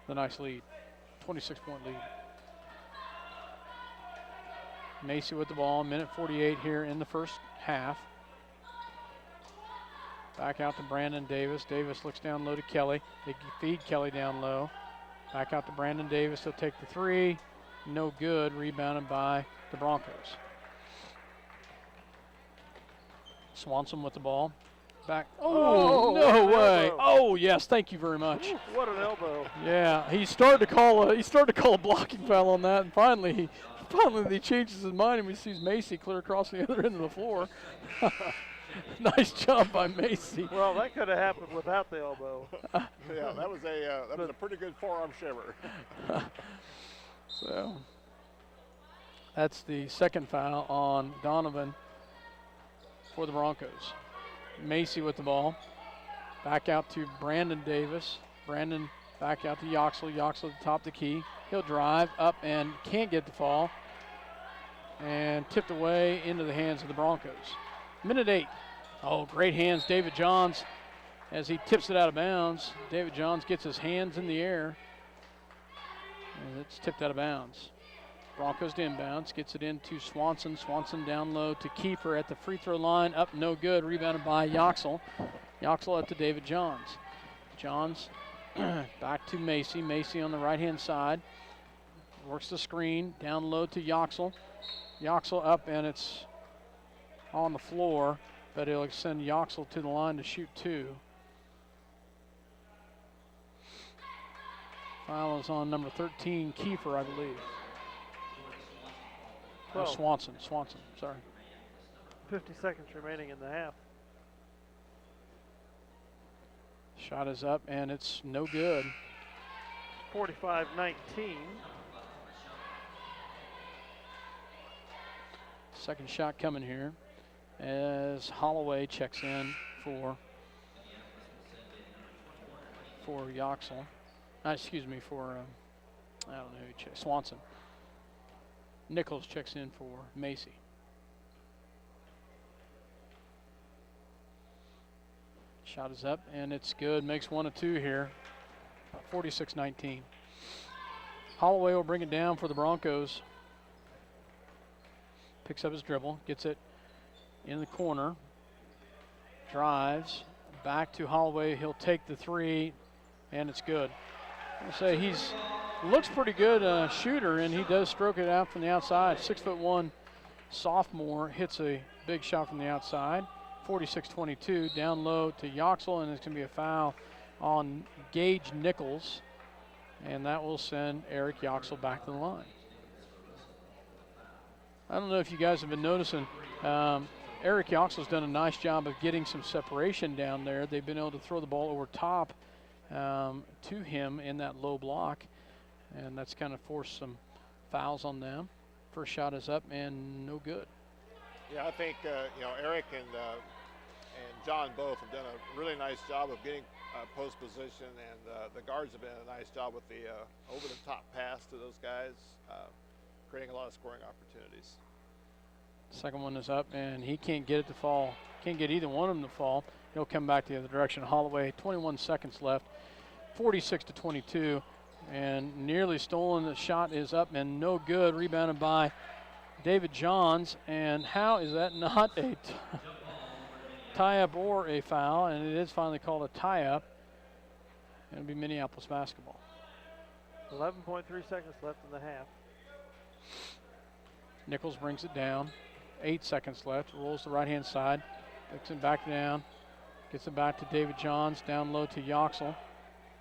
the nice lead. 26-point lead. Macy with the ball, minute 48 here in the first half. Back out to Brandon Davis. Davis looks down low to Kelly. They feed Kelly down low. Back out to Brandon Davis. He'll take the 3. No good. Rebounded by the Broncos. Swanson with the ball. Back. Oh, no way. Elbow. Oh, yes. Thank you very much. Ooh, what an elbow. Yeah, he started to call a blocking foul on that, and finally he changes his mind, and we see Macy clear across the other end of the floor. Nice job by Macy. Well, that could have happened without the elbow. Yeah, that was a pretty good forearm shiver. So that's the second foul on Donovan for the Broncos. Macy with the ball. Back out to Brandon Davis. Brandon back out to Yoxel. Yoxel at the top of the key. He'll drive up and can't get the fall. And tipped away into the hands of the Broncos. Minute 8. Oh, great hands. David Johns, as he tips it out of bounds. David Johns gets his hands in the air. And it's tipped out of bounds. Broncos to inbounds. Gets it into Swanson. Swanson down low to Kiefer at the free throw line. Up, no good. Rebounded by Yoxel. Yoxel up to David Johns. Johns back to Macy. Macy on the right-hand side. Works the screen. Down low to Yoxel. Yoxel up, and it's on the floor, but he'll send Yoxel to the line to shoot 2. Foul is on number 13, Kiefer, I believe. Or Swanson, sorry. 50 seconds remaining in the half. Shot is up, and it's no good. 45-19. Second shot coming here as Holloway checks in for Yoxel. Excuse me, for I don't know who Swanson. Nichols checks in for Macy. Shot is up, and it's good. Makes 1 of 2 here. 46-19. Holloway will bring it down for the Broncos. Picks up his dribble, gets it in the corner, drives back to Holloway. He'll take the 3, and it's good. I'll say he's looks pretty good shooter, and he does stroke it out from the outside. 6'1" sophomore hits a big shot from the outside. 46-22, down low to Yoxel, and it's going to be a foul on Gage Nichols, and that will send Eric Yoxel back to the line. I don't know if you guys have been noticing, Eric Yoxel's done a nice job of getting some separation down there. They've been able to throw the ball over top to him in that low block, and that's kind of forced some fouls on them. First shot is up and no good. Yeah, I think Eric and John both have done a really nice job of getting post position, and the guards have done a nice job with the over-the-top pass to those guys, creating a lot of scoring opportunities. Second one is up, and he can't get it to fall. Can't get either one of them to fall. He'll come back the other direction. Holloway, 21 seconds left, 46-22, and nearly stolen. The shot is up and no good. Rebounded by David Johns, and how is that not a tie-up or a foul? And it is finally called a tie-up. It'll be Minneapolis basketball. 11.3 seconds left in the half. Nichols brings it down. 8 seconds left. Rolls the right-hand side. Picks it back down. Gets it back to David Johns. Down low to Yoxel.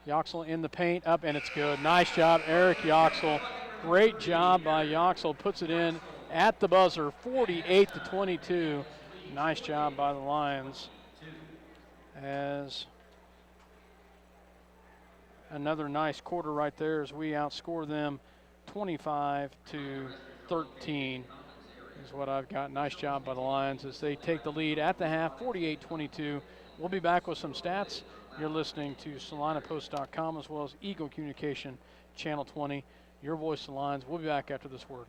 Yoxel in the paint. Up, and it's good. Nice job, Eric Yoxel. Great job by Yoxel. Puts it in at the buzzer. 48-22. Nice job by the Lions. As another nice quarter right there as we outscore them 25-13 is what I've got. Nice job by the Lions as they take the lead at the half, 48-22. We'll be back with some stats. You're listening to SalinaPost.com as well as Eagle Communication Channel 20. Your voice of the Lions. We'll be back after this word.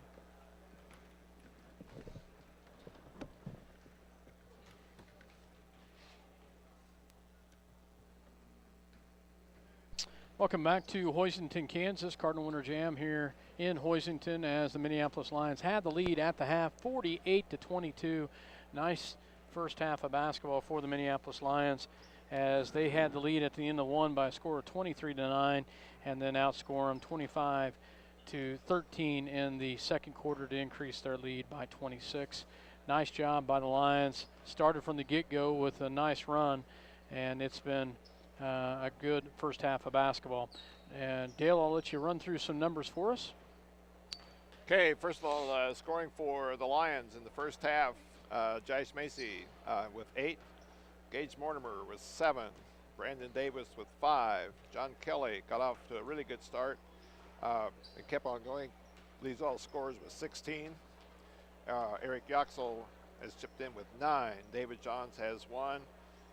Welcome back to Hoisington, Kansas. Cardinal Winter Jam here in Hoisington as the Minneapolis Lions had the lead at the half, 48-22. Nice first half of basketball for the Minneapolis Lions as they had the lead at the end of one by a score of 23-9 and then outscore them 25-13 in the second quarter to increase their lead by 26. Nice job by the Lions. Started from the get-go with a nice run, and it's been a good first half of basketball. And Dale, I'll let you run through some numbers for us. Okay, first of all, scoring for the Lions in the first half, Jice Macy with 8, Gage Mortimer with 7, Brandon Davis with 5, John Kelly got off to a really good start and kept on going, leads all scores with 16. Eric Yoxel has chipped in with 9, David Johns has 1,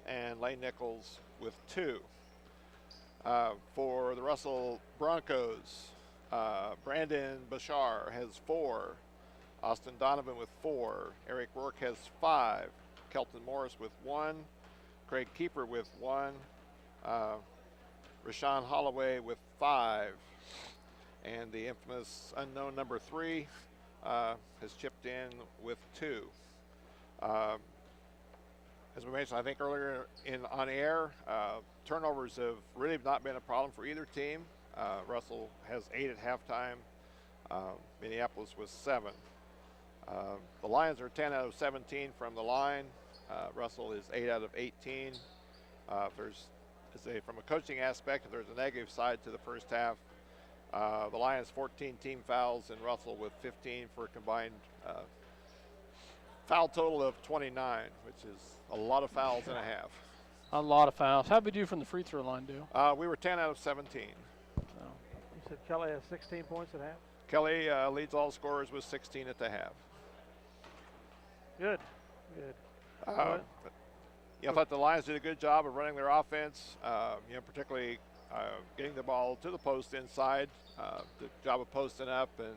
and Lane Nichols with 2. For the Russell Broncos, Brandon Bashar has 4, Austin Donovan with 4, Eric Rourke has 5, Kelton Morris with 1, Craig Keeper with 1, Rashawn Holloway with 5, and the infamous unknown number 3 has chipped in with 2. As we mentioned, I think earlier on air, turnovers have really not been a problem for either team. Russell has 8 at halftime. Minneapolis was 7. The Lions are 10 out of 17 from the line. Russell is 8 out of 18. From a coaching aspect, if there's a negative side to the first half, the Lions 14 team fouls and Russell with 15 for a combined foul total of 29, which is a lot of fouls and a half. A lot of fouls. How'd we do from the free throw line, Dale? We were 10 out of 17. You said Kelly has 16 points at half? Kelly leads all scorers with 16 at the half. Good. I thought the Lions did a good job of running their offense, particularly getting the ball to the post inside, the job of posting up, and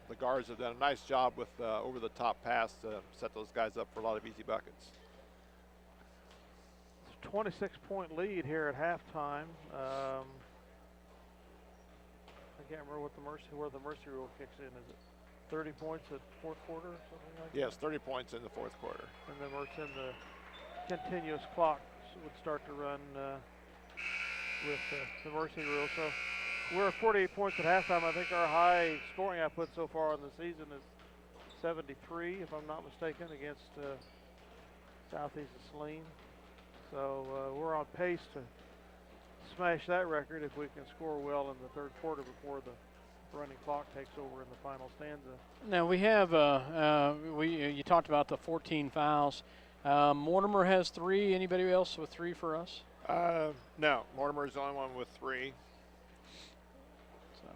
the guards have done a nice job with over-the-top pass to set those guys up for a lot of easy buckets. 26-point lead here at halftime. I can't remember where the mercy rule kicks in. Is it 30 points at fourth quarter or something like that? Yes, 30 points in the fourth quarter. And then then the continuous clock would start to run with the mercy rule. So we're at 48 points at halftime. I think our high scoring output so far in the season is 73, if I'm not mistaken, against Southeast of Saline. So we're on pace to smash that record if we can score well in the third quarter before the running clock takes over in the final stanza. Now we have you talked about the 14 fouls. Mortimer has 3. Anybody else with 3 for us? No, Mortimer's the only one with 3. So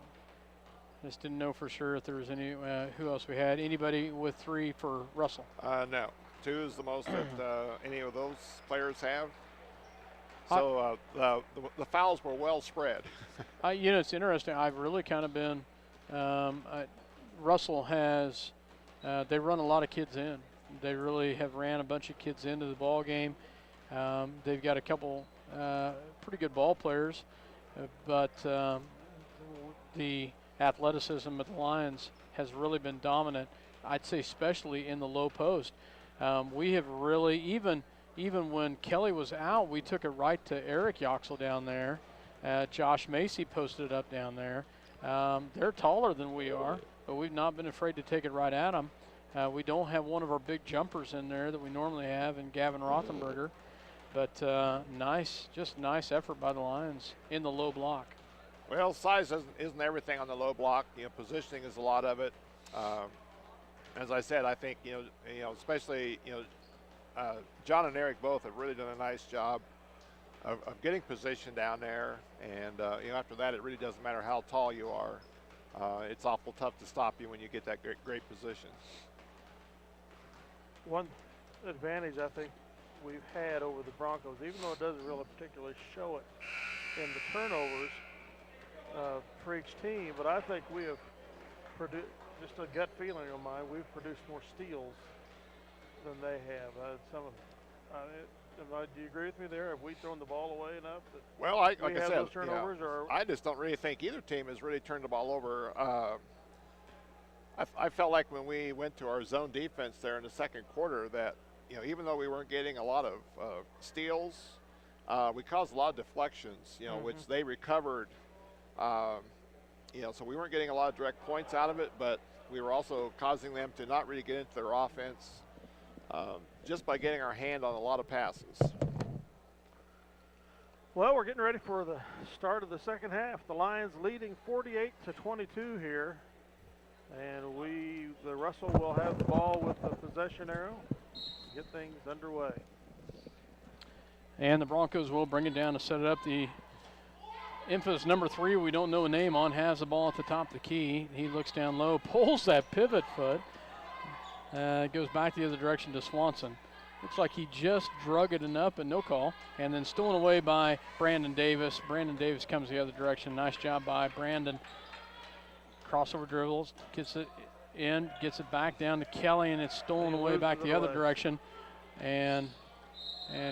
just didn't know for sure if there was any who else we had. Anybody with 3 for Russell? No. 2 is the most that any of those players have. So the fouls were well spread. It's interesting. I've really kind of been. Russell has. They run a lot of kids in. They really have ran a bunch of kids into the ball game. They've got a couple pretty good ball players, but the athleticism of the Lions has really been dominant. I'd say especially in the low post. We have really, even when Kelly was out, we took it right to Eric Yoxel down there. Josh Macy posted it up down there. They're taller than we are, but we've not been afraid to take it right at them. We don't have one of our big jumpers in there that we normally have in Gavin Rothenberger, but nice effort by the Lions in the low block. Well, size isn't everything on the low block. Positioning is a lot of it. As I said, I think especially John and Eric both have really done a nice job of getting position down there, and after that, it really doesn't matter how tall you are. It's awful tough to stop you when you get that great position. One advantage I think we've had over the Broncos, even though it doesn't really particularly show it in the turnovers for each team, but I think we have produced. Just a gut feeling of mine, we've produced more steals than they have. Do you agree with me there? Have we thrown the ball away enough? Well, like I said, those turnovers, or I just don't really think either team has really turned the ball over. I felt like when we went to our zone defense there in the second quarter that, even though we weren't getting a lot of steals, we caused a lot of deflections, which they recovered. So we weren't getting a lot of direct points out of it, but we were also causing them to not really get into their offense just by getting our hand on a lot of passes. Well, we're getting ready for the start of the second half. The Lions leading 48-22 here, and the Russell will have the ball with the possession arrow. Get things underway. And the Broncos will bring it down to set it up. The infamous number 3, we don't know a name on, has the ball at the top of the key. He looks down low, pulls that pivot foot. Goes back the other direction to Swanson. Looks like he just drug it enough, but no call. And then stolen away by Brandon Davis. Brandon Davis comes the other direction. Nice job by Brandon. Crossover dribbles, gets it in, gets it back down to Kelly, and it's stolen away back the other direction. And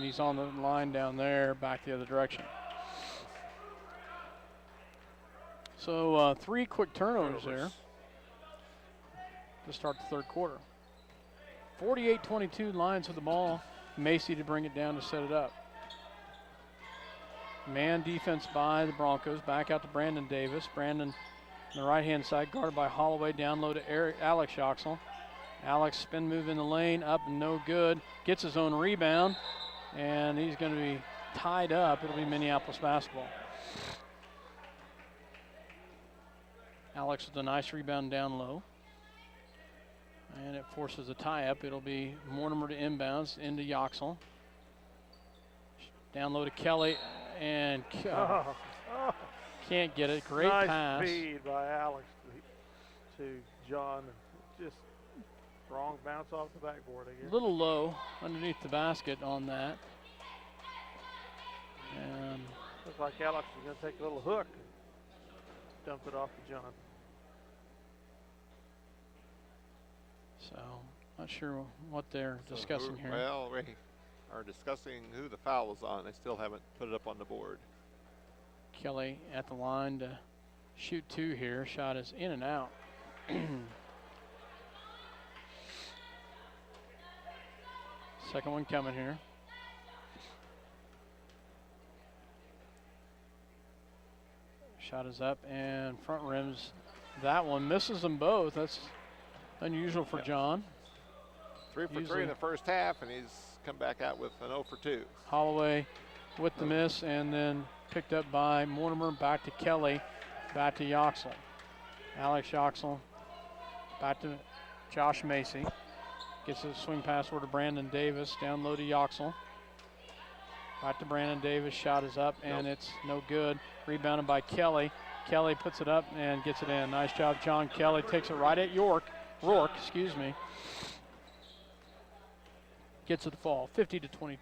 he's on the line down there, back the other direction. So 3 quick turnovers there to start the third quarter. 48-22, Lions with the ball. Macy to bring it down to set it up. Man defense by the Broncos. Back out to Brandon Davis. Brandon on the right-hand side, guarded by Holloway. Down low to Alex Yoxel. Alex spin move in the lane, up and no good. Gets his own rebound, and he's going to be tied up. It'll be Minneapolis basketball. Alex with a nice rebound down low. And it forces a tie-up. It'll be Mortimer to inbounds into Yoxel. Down low to Kelly, and can't get it. Great nice pass. Speed by Alex to John. Just Wrong bounce off the backboard again. A little low underneath the basket on that. And looks like Alex is going to take a little hook, dump it off to John. So, not sure what they're discussing here. Well, we are discussing who the foul was on. They still haven't put it up on the board. Kelly at the line to shoot 2 here. Shot is in and out. Second one coming here. Shot is up and front rims. That one misses them both. That's unusual for John. 3 for 3 in the first half, and he's come back out with an 0 for 2. Holloway with the miss, and then picked up by Mortimer. Back to Kelly, back to Yoxel. Alex Yoxel, back to Josh Macy. Gets a swing pass over to Brandon Davis. Down low to Yoxel. Back to Brandon Davis. Shot is up, and it's no good. Rebounded by Kelly. Kelly puts it up and gets it in. Nice job, John Kelly. Takes it right at Rourke, excuse me. Gets it to fall, 50-22.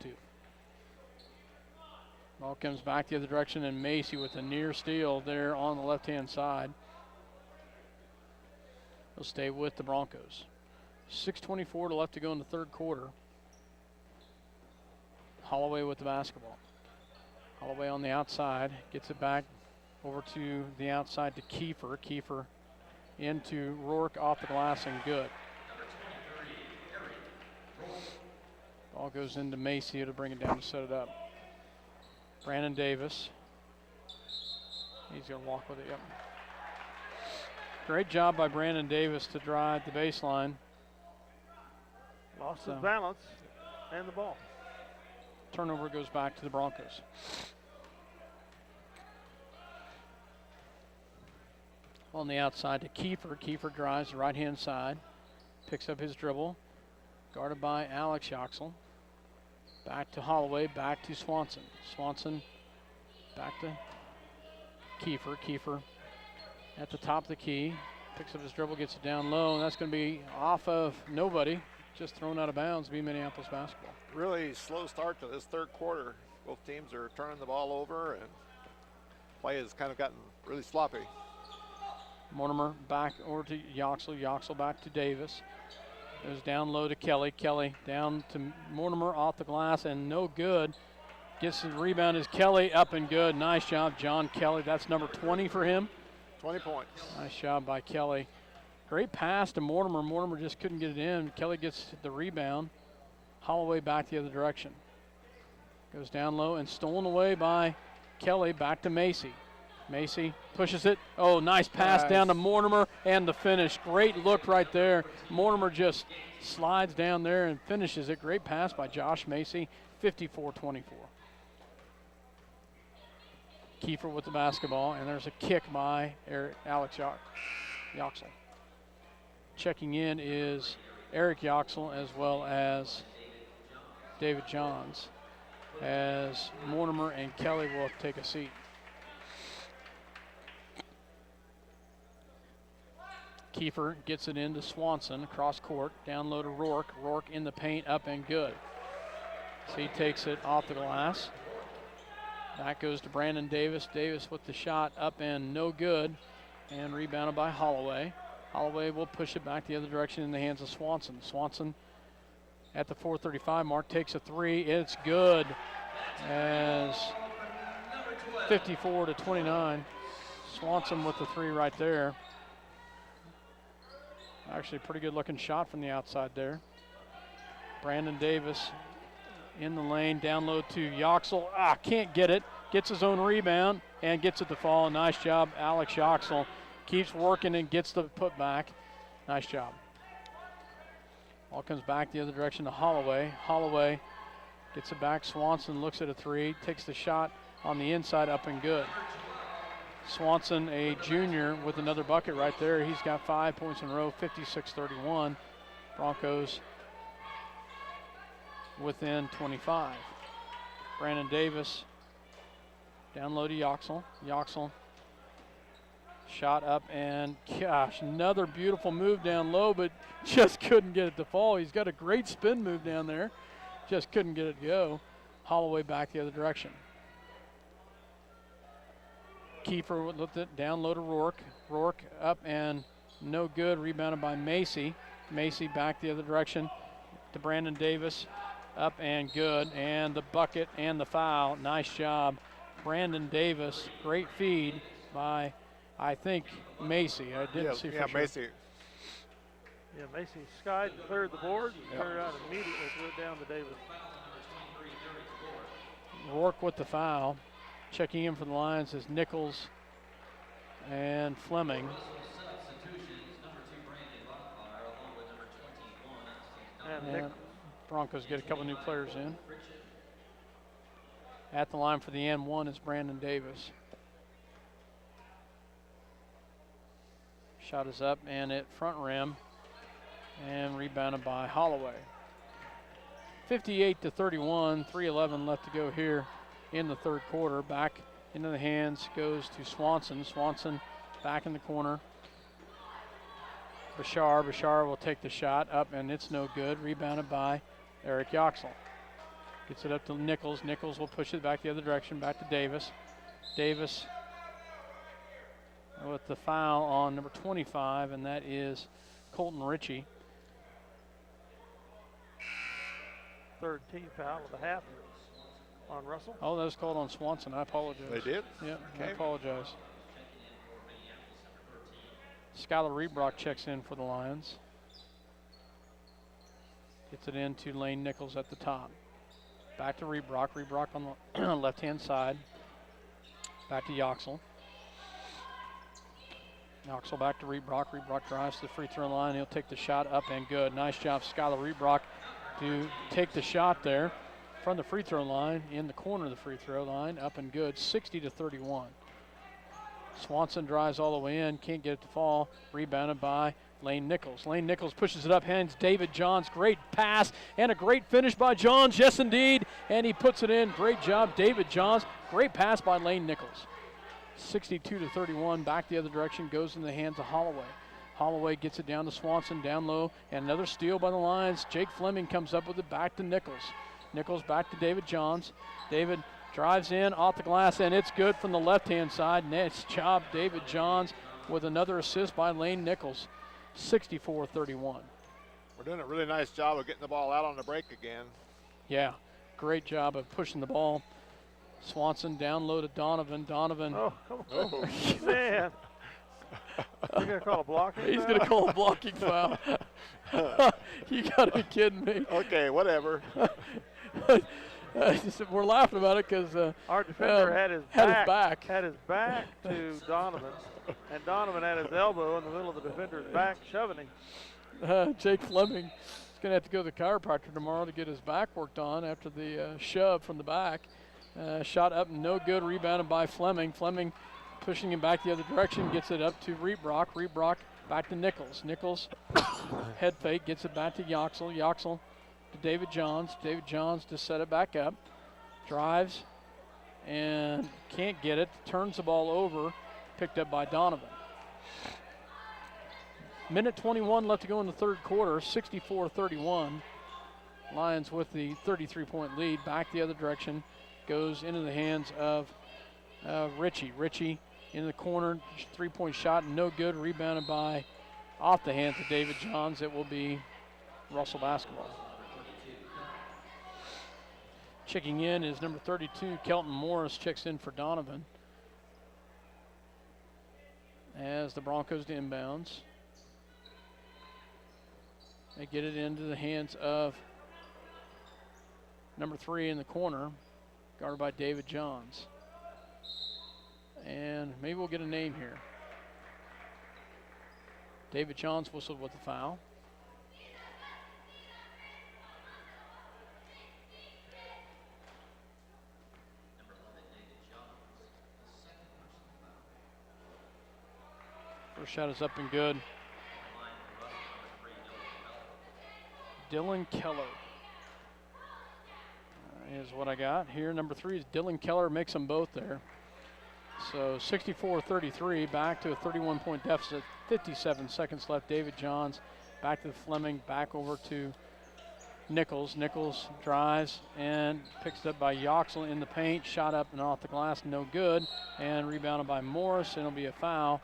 Ball comes back the other direction, and Macy with a near steal there on the left-hand side. He'll stay with the Broncos. 6:24 to left to go in the third quarter. Holloway with the basketball. Holloway on the outside, gets it back over to the outside to Kiefer. Kiefer into Rourke, off the glass, and good. Ball goes into Macy to bring it down to set it up. Brandon Davis. He's going to walk with it, yep. Great job by Brandon Davis to drive the baseline. Lost his balance and the ball. Turnover goes back to the Broncos. On the outside to Kiefer. Kiefer drives the right-hand side. Picks up his dribble. Guarded by Alex Yoxel. Back to Holloway, back to Swanson. Swanson back to Kiefer. Kiefer at the top of the key. Picks up his dribble, gets it down low, and that's going to be off of nobody. Just thrown out of bounds, be Minneapolis basketball. Really slow start to this third quarter. Both teams are turning the ball over, and play has kind of gotten really sloppy. Mortimer back over to Yoxel. Yoxel back to Davis. Goes down low to Kelly. Kelly down to Mortimer, off the glass, and no good. Gets the rebound is Kelly, up and good. Nice job, John Kelly. That's number 20 for him. 20 points. Nice job by Kelly. Great pass to Mortimer. Mortimer just couldn't get it in. Kelly gets the rebound. Holloway back the other direction. Goes down low and stolen away by Kelly, back to Macy. Macy pushes it. Oh, nice pass down to Mortimer, and the finish. Great look right there. Mortimer just slides down there and finishes it. Great pass by Josh Macy, 54-24. Kiefer with the basketball, and there's a kick by Alex Yoxel. Checking in is Eric Yoxel as well as David Johns, as Mortimer and Kelly will take a seat. Kiefer gets it into Swanson, across court, down low to Rourke. Rourke in the paint, up and good. So he takes it off the glass. That goes to Brandon Davis. Davis with the shot, up and no good, and rebounded by Holloway. Holloway will push it back the other direction in the hands of Swanson. Swanson at the 4:35 mark takes a three. It's good, as 54-29. Swanson with the three right there. Actually, pretty good looking shot from the outside there. Brandon Davis in the lane, down low to Yoxel. Can't get it. Gets his own rebound and gets it to fall. Nice job, Alex Yoxel. Keeps working and gets the putback. Nice job. Ball comes back the other direction to Holloway. Holloway gets it back. Swanson looks at a three, takes the shot on the inside, up and good. Swanson, a junior, with another bucket right there. He's got 5 points in a row, 56-31. Broncos within 25. Brandon Davis down low to Yoxel. Yoxel Shot up and, gosh, another beautiful move down low, but just couldn't get it to fall. He's got a great spin move down there. Just couldn't get it to go. Holloway back the other direction. Kiefer looked it down low to Rourke. Rourke up and no good. Rebounded by Macy. Macy back the other direction to Brandon Davis. Up and good. And the bucket and the foul. Nice job. Brandon Davis. Great feed by, I think, Macy. I didn't see for sure. Macy. Yeah, Macy skied and cleared the board and turned around and immediately threw it down to Davis. Rourke with the foul. Checking in for the Lions is Nichols and Fleming. And Broncos get a couple new players in. At the line for the N1 is Brandon Davis. Shot is up and at front rim and rebounded by Holloway. 58-31, 3:11 left to go here in the third quarter. Back into the hands goes to Swanson. Swanson back in the corner. Bashar will take the shot up and it's no good. Rebounded by Eric Yoxel. Gets it up to Nichols. Nichols will push it back the other direction, back to Davis. Davis with the foul on number 25, and that is Colton Ritchie. Third team foul of the half on Russell. Oh, that was called on Swanson. I apologize. They did? Yeah, okay. I apologize. Skylar Rebrock checks in for the Lions. Gets it into Lane Nichols at the top. Back to Rebrock. Rebrock on the left-hand side. Back to Yoxel. Yoxel back to Rebrock. Rebrock drives to the free throw line. He'll take the shot up and good. Nice job, Skylar Rebrock, to take the shot there from the free throw line in the corner of the free throw line. Up and good, 60-31. Swanson drives all the way in, can't get it to fall. Rebounded by Lane Nichols. Lane Nichols pushes it up, hands David Johns. Great pass and a great finish by Johns. Yes, indeed. And he puts it in. Great job, David Johns. Great pass by Lane Nichols. 62-31. Back the other direction, goes in the hands of Holloway. Holloway gets it down to Swanson, down low, and another steal by the Lions. Jake Fleming comes up with it back to Nichols. Nichols back to David Johns. David drives in off the glass, and it's good from the left-hand side. Nice job, David Johns, with another assist by Lane Nichols. 64-31. We're doing a really nice job of getting the ball out on the break again. Yeah, great job of pushing the ball. Swanson down low to Donovan. Donovan. Oh, come on. Man. You're going to call a blocking foul? He's going to call a blocking foul. You got to be kidding me. Okay, whatever. We're laughing about it because our defender had his back to Donovan, and Donovan had his elbow in the middle of the defender's back, shoving him. Jake Fleming is going to have to go to the chiropractor tomorrow to get his back worked on after the shove from the back. Shot up, no good. Rebounded by Fleming. Fleming pushing him back the other direction, gets it up to Rebrock. Rebrock back to Nichols. Nichols head fake, gets it back to Yoxel. Yoxel to David Johns. David Johns to set it back up. Drives and can't get it. Turns the ball over. Picked up by Donovan. Minute 21 left to go in the third quarter. 64-31. Lions with the 33-point lead. Back the other direction. Goes into the hands of Ritchie. Ritchie in the corner. Three-point shot. No good. Rebounded by off the hands of David Johns. It will be Russell basketball. Checking in is number 32, Kelton Morris, checks in for Donovan. As the Broncos to inbounds. They get it into the hands of number 3 in the corner, guarded by David Johns. And maybe we'll get a name here. David Johns whistled with the foul. First shot is up and good. Dylan Keller is what I got here. Number 3 is Dylan Keller, makes them both there. So 64-33, back to a 31-point deficit, 57 seconds left. David Johns back to Fleming, back over to Nichols. Nichols drives and picks it up by Yoxel in the paint. Shot up and off the glass, no good. And rebounded by Morris, and it'll be a foul.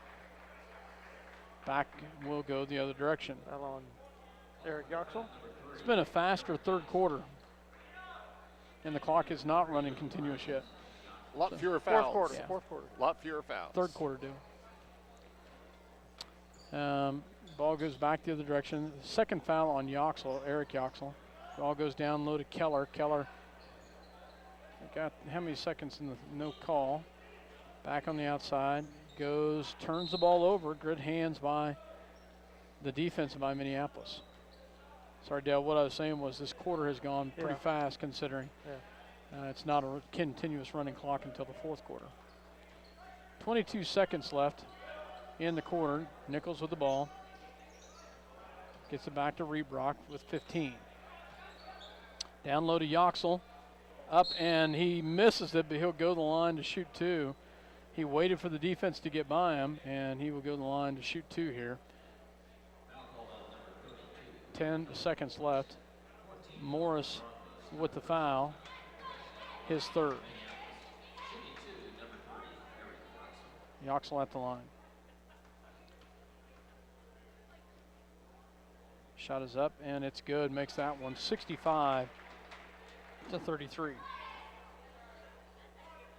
Back will go the other direction. Foul on Eric Yoxel. It's been a faster third quarter, and the clock is not running continuous yet. A lot fewer fouls. Fourth quarter. A lot fewer fouls. Third quarter do. Ball goes back the other direction. Second foul on Yoxel, Eric Yoxel. Ball goes down low to Keller. Keller got how many seconds in the no call. Back on the outside. Goes, turns the ball over. Good hands by the defense by Minneapolis. Sorry, Dale, what I was saying was this quarter has gone pretty fast considering it's not a continuous running clock until the fourth quarter. 22 seconds left in the quarter. Nichols with the ball. Gets it back to Reebrock with 15. Down low to Yoxel. Up, and he misses it, but he'll go to the line to shoot two. He waited for the defense to get by him, and he will go to the line to shoot two here. 10 seconds left. Morris with the foul, his third. Yoxel at the line. Shot is up, and it's good. Makes that one 65-33.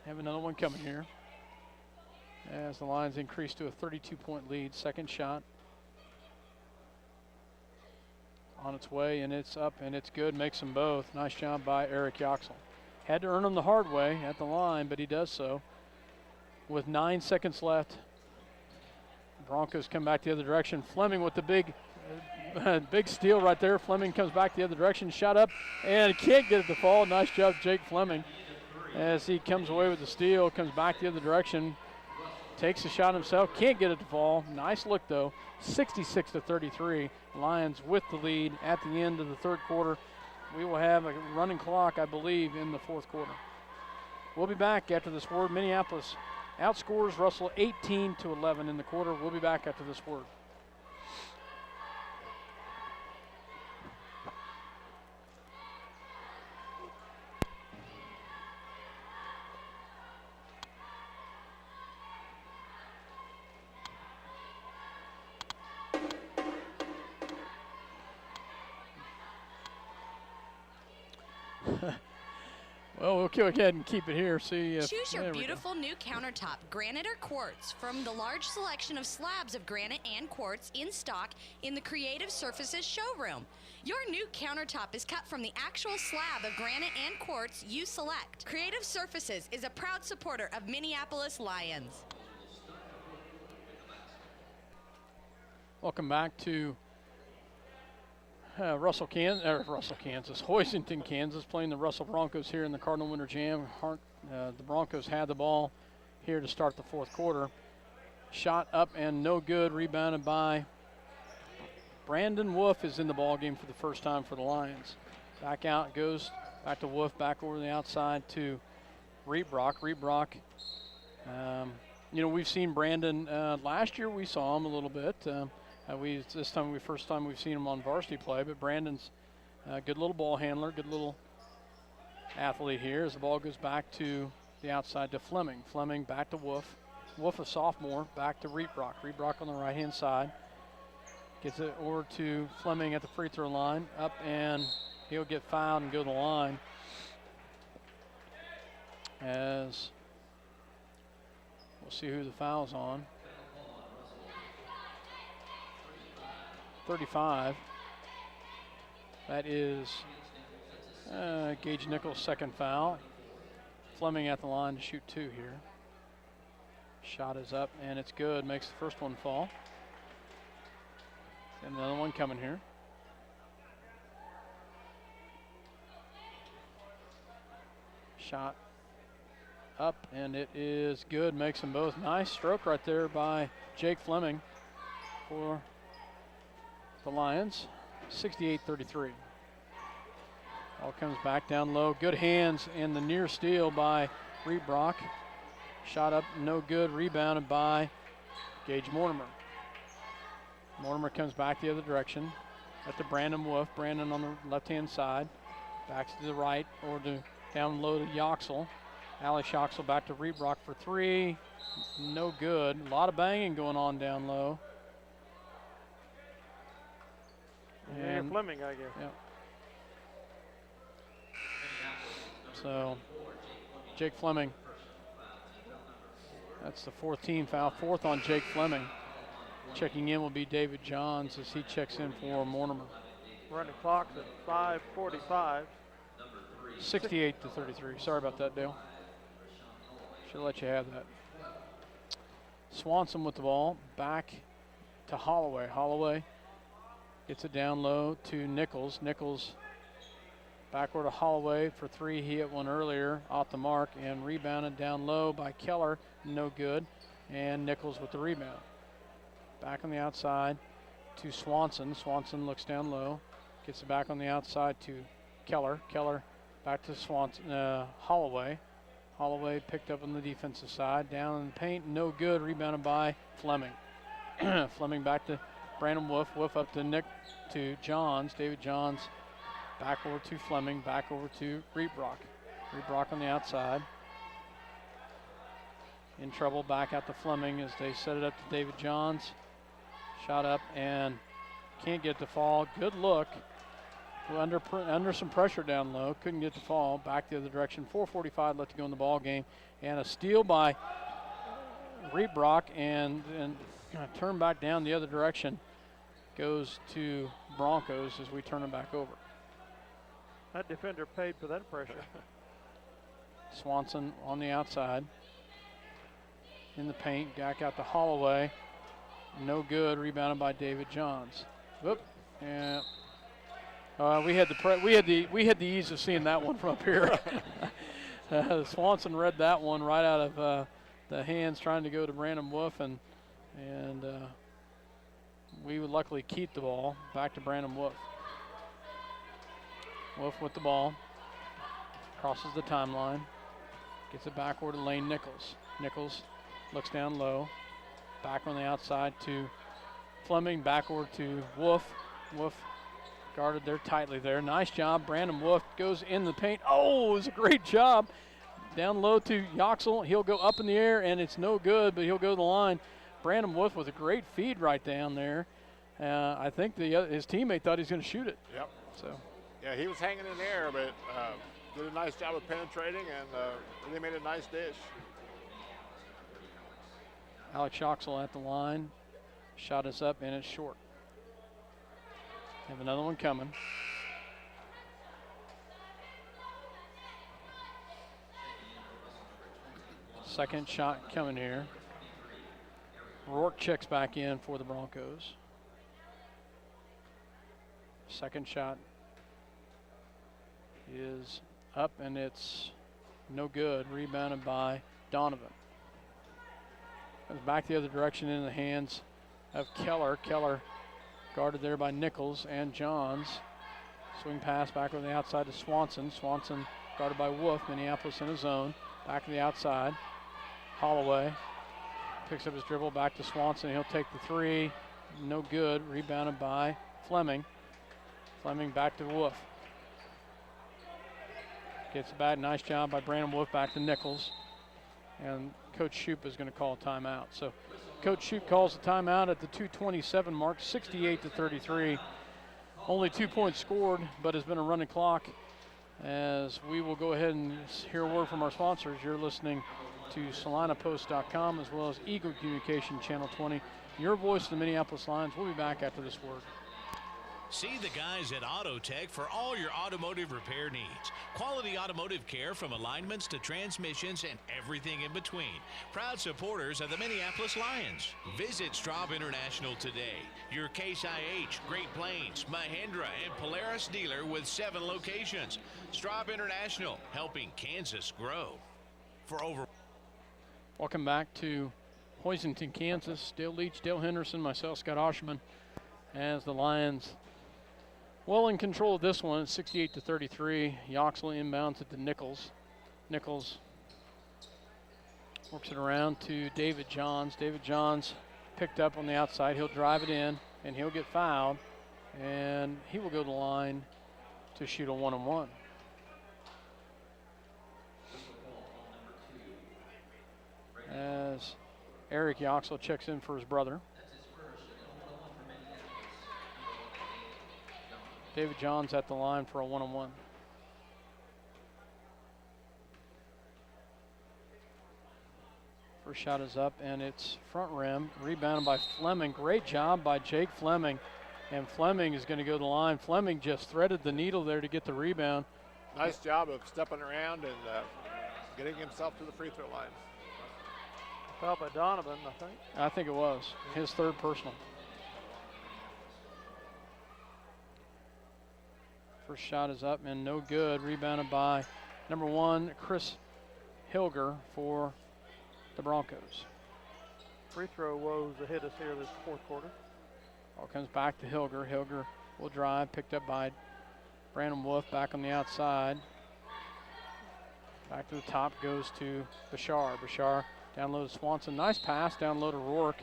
Have another one coming here as the Lions increase to a 32-point lead. Second shot on its way, and it's up, and it's good. Makes them both. Nice job by Eric Yoxel. Had to earn them the hard way at the line, but he does so. With 9 seconds left, Broncos come back the other direction. Fleming with the big steal right there. Fleming comes back the other direction. Shot up, and can't get it to fall. Nice job, Jake Fleming. As he comes away with the steal, comes back the other direction. Takes the shot himself, can't get it to fall. Nice look though, 66-33. Lions with the lead at the end of the third quarter. We will have a running clock, I believe, in the fourth quarter. We'll be back after this word. Minneapolis outscores Russell 18-11 in the quarter. We'll be back after this word. Well, we'll go ahead and keep it here. See if Choose your beautiful new countertop, granite or quartz, from the large selection of slabs of granite and quartz in stock in the Creative Surfaces showroom. Your new countertop is cut from the actual slab of granite and quartz you select. Creative Surfaces is a proud supporter of Minneapolis Lions. Welcome back to Kansas, Hoisington, Kansas, playing the Russell Broncos here in the Cardinal Winter Jam. The Broncos had the ball here to start the fourth quarter. Shot up and no good, rebounded by Brandon Wolf. Is in the ball game for the first time for the Lions. Back out goes, back to Wolf, back over the outside to Reebrock. Reebrock, we've seen Brandon, last year we saw him a little bit. First time we've seen him on varsity play, but Brandon's a good little ball handler, good little athlete here as the ball goes back to the outside to Fleming. Fleming back to Wolf. Wolf, a sophomore, back to Reebrock. Reebrock on the right-hand side. Gets it over to Fleming at the free throw line. Up, and he'll get fouled and go to the line. As we'll see who the foul's on. 35. That is Gage Nichols' second foul. Fleming at the line to shoot two here. Shot is up, and it's good. Makes the first one fall. And another one coming here. Shot up, and it is good. Makes them both. Nice stroke right there by Jake Fleming for the Lions. 68-33. Ball comes back down low. Good hands and the near steal by Reebrock. Shot up, no good. Rebounded by Gage Mortimer. Mortimer comes back the other direction. At the Brandon Wolf. Brandon on the left-hand side. Back to the right or to down low to Yoxel. Alex Yoxel back to Rebrock for three. No good. A lot of banging going on down low. And Fleming, I guess. Yep. So, Jake Fleming. That's the fourth team foul. Fourth on Jake Fleming. Checking in will be David Johns as he checks in for Mortimer. Running clock's at 5:45. 68 to 33. Sorry about that, Dale. Should let you have that. Swanson with the ball. Back to Holloway. Holloway gets it down low to Nichols. Nichols backward to Holloway for three. He hit one earlier off the mark and rebounded down low by Keller. No good. And Nichols with the rebound. Back on the outside to Swanson. Swanson looks down low. Gets it back on the outside to Keller. Keller back to Swanson. Holloway. Holloway picked up on the defensive side. Down in the paint. No good. Rebounded by Fleming. Fleming back to Brandon Wolf. Wolf up to Johns. David Johns back over to Fleming. Back over to Rebrock. Rebrock on the outside. In trouble back out to Fleming as they set it up to David Johns. Shot up and can't get the fall. Good look. Under some pressure down low. Couldn't get the fall. Back the other direction. 4:45 left to go in the ball game. And a steal by Rebrock and turn back down the other direction. Goes to Broncos as we turn them back over. That defender paid for that pressure. Swanson on the outside. In the paint. Back out to Holloway. No good. Rebounded by David Johns. Whoop. Yeah. We had the ease of seeing that one from up here. Swanson read that one right out of the hands, trying to go to Brandon Wolf, and we would luckily keep the ball. Back to Brandon Wolf. Wolf with the ball. Crosses the timeline. Gets it backward to Lane Nichols. Nichols looks down low. Back on the outside to Fleming. Backward to Wolf. Wolf guarded there tightly there. Nice job. Brandon Wolf goes in the paint. Oh, it was a great job. Down low to Yoxel. He'll go up in the air, and it's no good, but he'll go to the line. Brandon Wolf with a great feed right down there. I think his teammate thought he was going to shoot it. Yep. So. Yeah, he was hanging in there, but did a nice job of penetrating and really made a nice dish. Alex Yoxel at the line. Shot is up, and it's short. Have another one coming. Second shot coming here. Rourke checks back in for the Broncos. Second shot is up, and it's no good. Rebounded by Donovan. Comes back the other direction in the hands of Keller. Keller guarded there by Nichols and Johns. Swing pass back on the outside to Swanson. Swanson guarded by Wolf. Minneapolis in his zone. Back to the outside. Holloway picks up his dribble back to Swanson. He'll take the three. No good. Rebounded by Fleming. Fleming back to Wolf. Gets it back. Nice job by Brandon Wolf back to Nichols. And Coach Shoup is going to call a timeout. So Coach Shoup calls a timeout at the 2:27 mark, 68 to 33. Only 2 points scored, but has been a running clock. As we will go ahead and hear a word from our sponsors. You're listening to SalinaPost.com as well as Eagle Communication Channel 20. Your voice of the Minneapolis Lions. We'll be back after this word. See the guys at AutoTech for all your automotive repair needs. Quality automotive care from alignments to transmissions and everything in between. Proud supporters of the Minneapolis Lions. Visit Straub International today. Your Case IH, Great Plains, Mahindra, and Polaris dealer with 7 locations. Straub International, helping Kansas grow. Welcome back to Hoisington, Kansas. Dale Leech, Dale Henderson, myself, Scott Ausherman, as the Lions well in control of this one. 68 to 33. Yoxley inbounds it to Nichols. Nichols Works it around to David Johns. David Johns picked up on the outside. He'll drive it in, and he'll get fouled. And he will go to the line to shoot a 1-on-1. As Eric Yoxel checks in for his brother. David Johns at the line for a 1-on-1. First shot is up, and it's front rim. Rebounded by Fleming. Great job by Jake Fleming. And Fleming is going to go to the line. Fleming just threaded the needle there to get the rebound. Nice job of stepping around and getting himself to the free throw line. Foul by Donovan, I think. I think it was his third personal. First shot is up and no good. Rebounded by number 1, Chris Hilger for the Broncos. Free throw woes that hit us here this fourth quarter. Ball comes back to Hilger. Hilger will drive, picked up by Brandon Wolf back on the outside. Back to the top goes to Bashar. Bashar down low to Swanson. Nice pass down low to Rourke.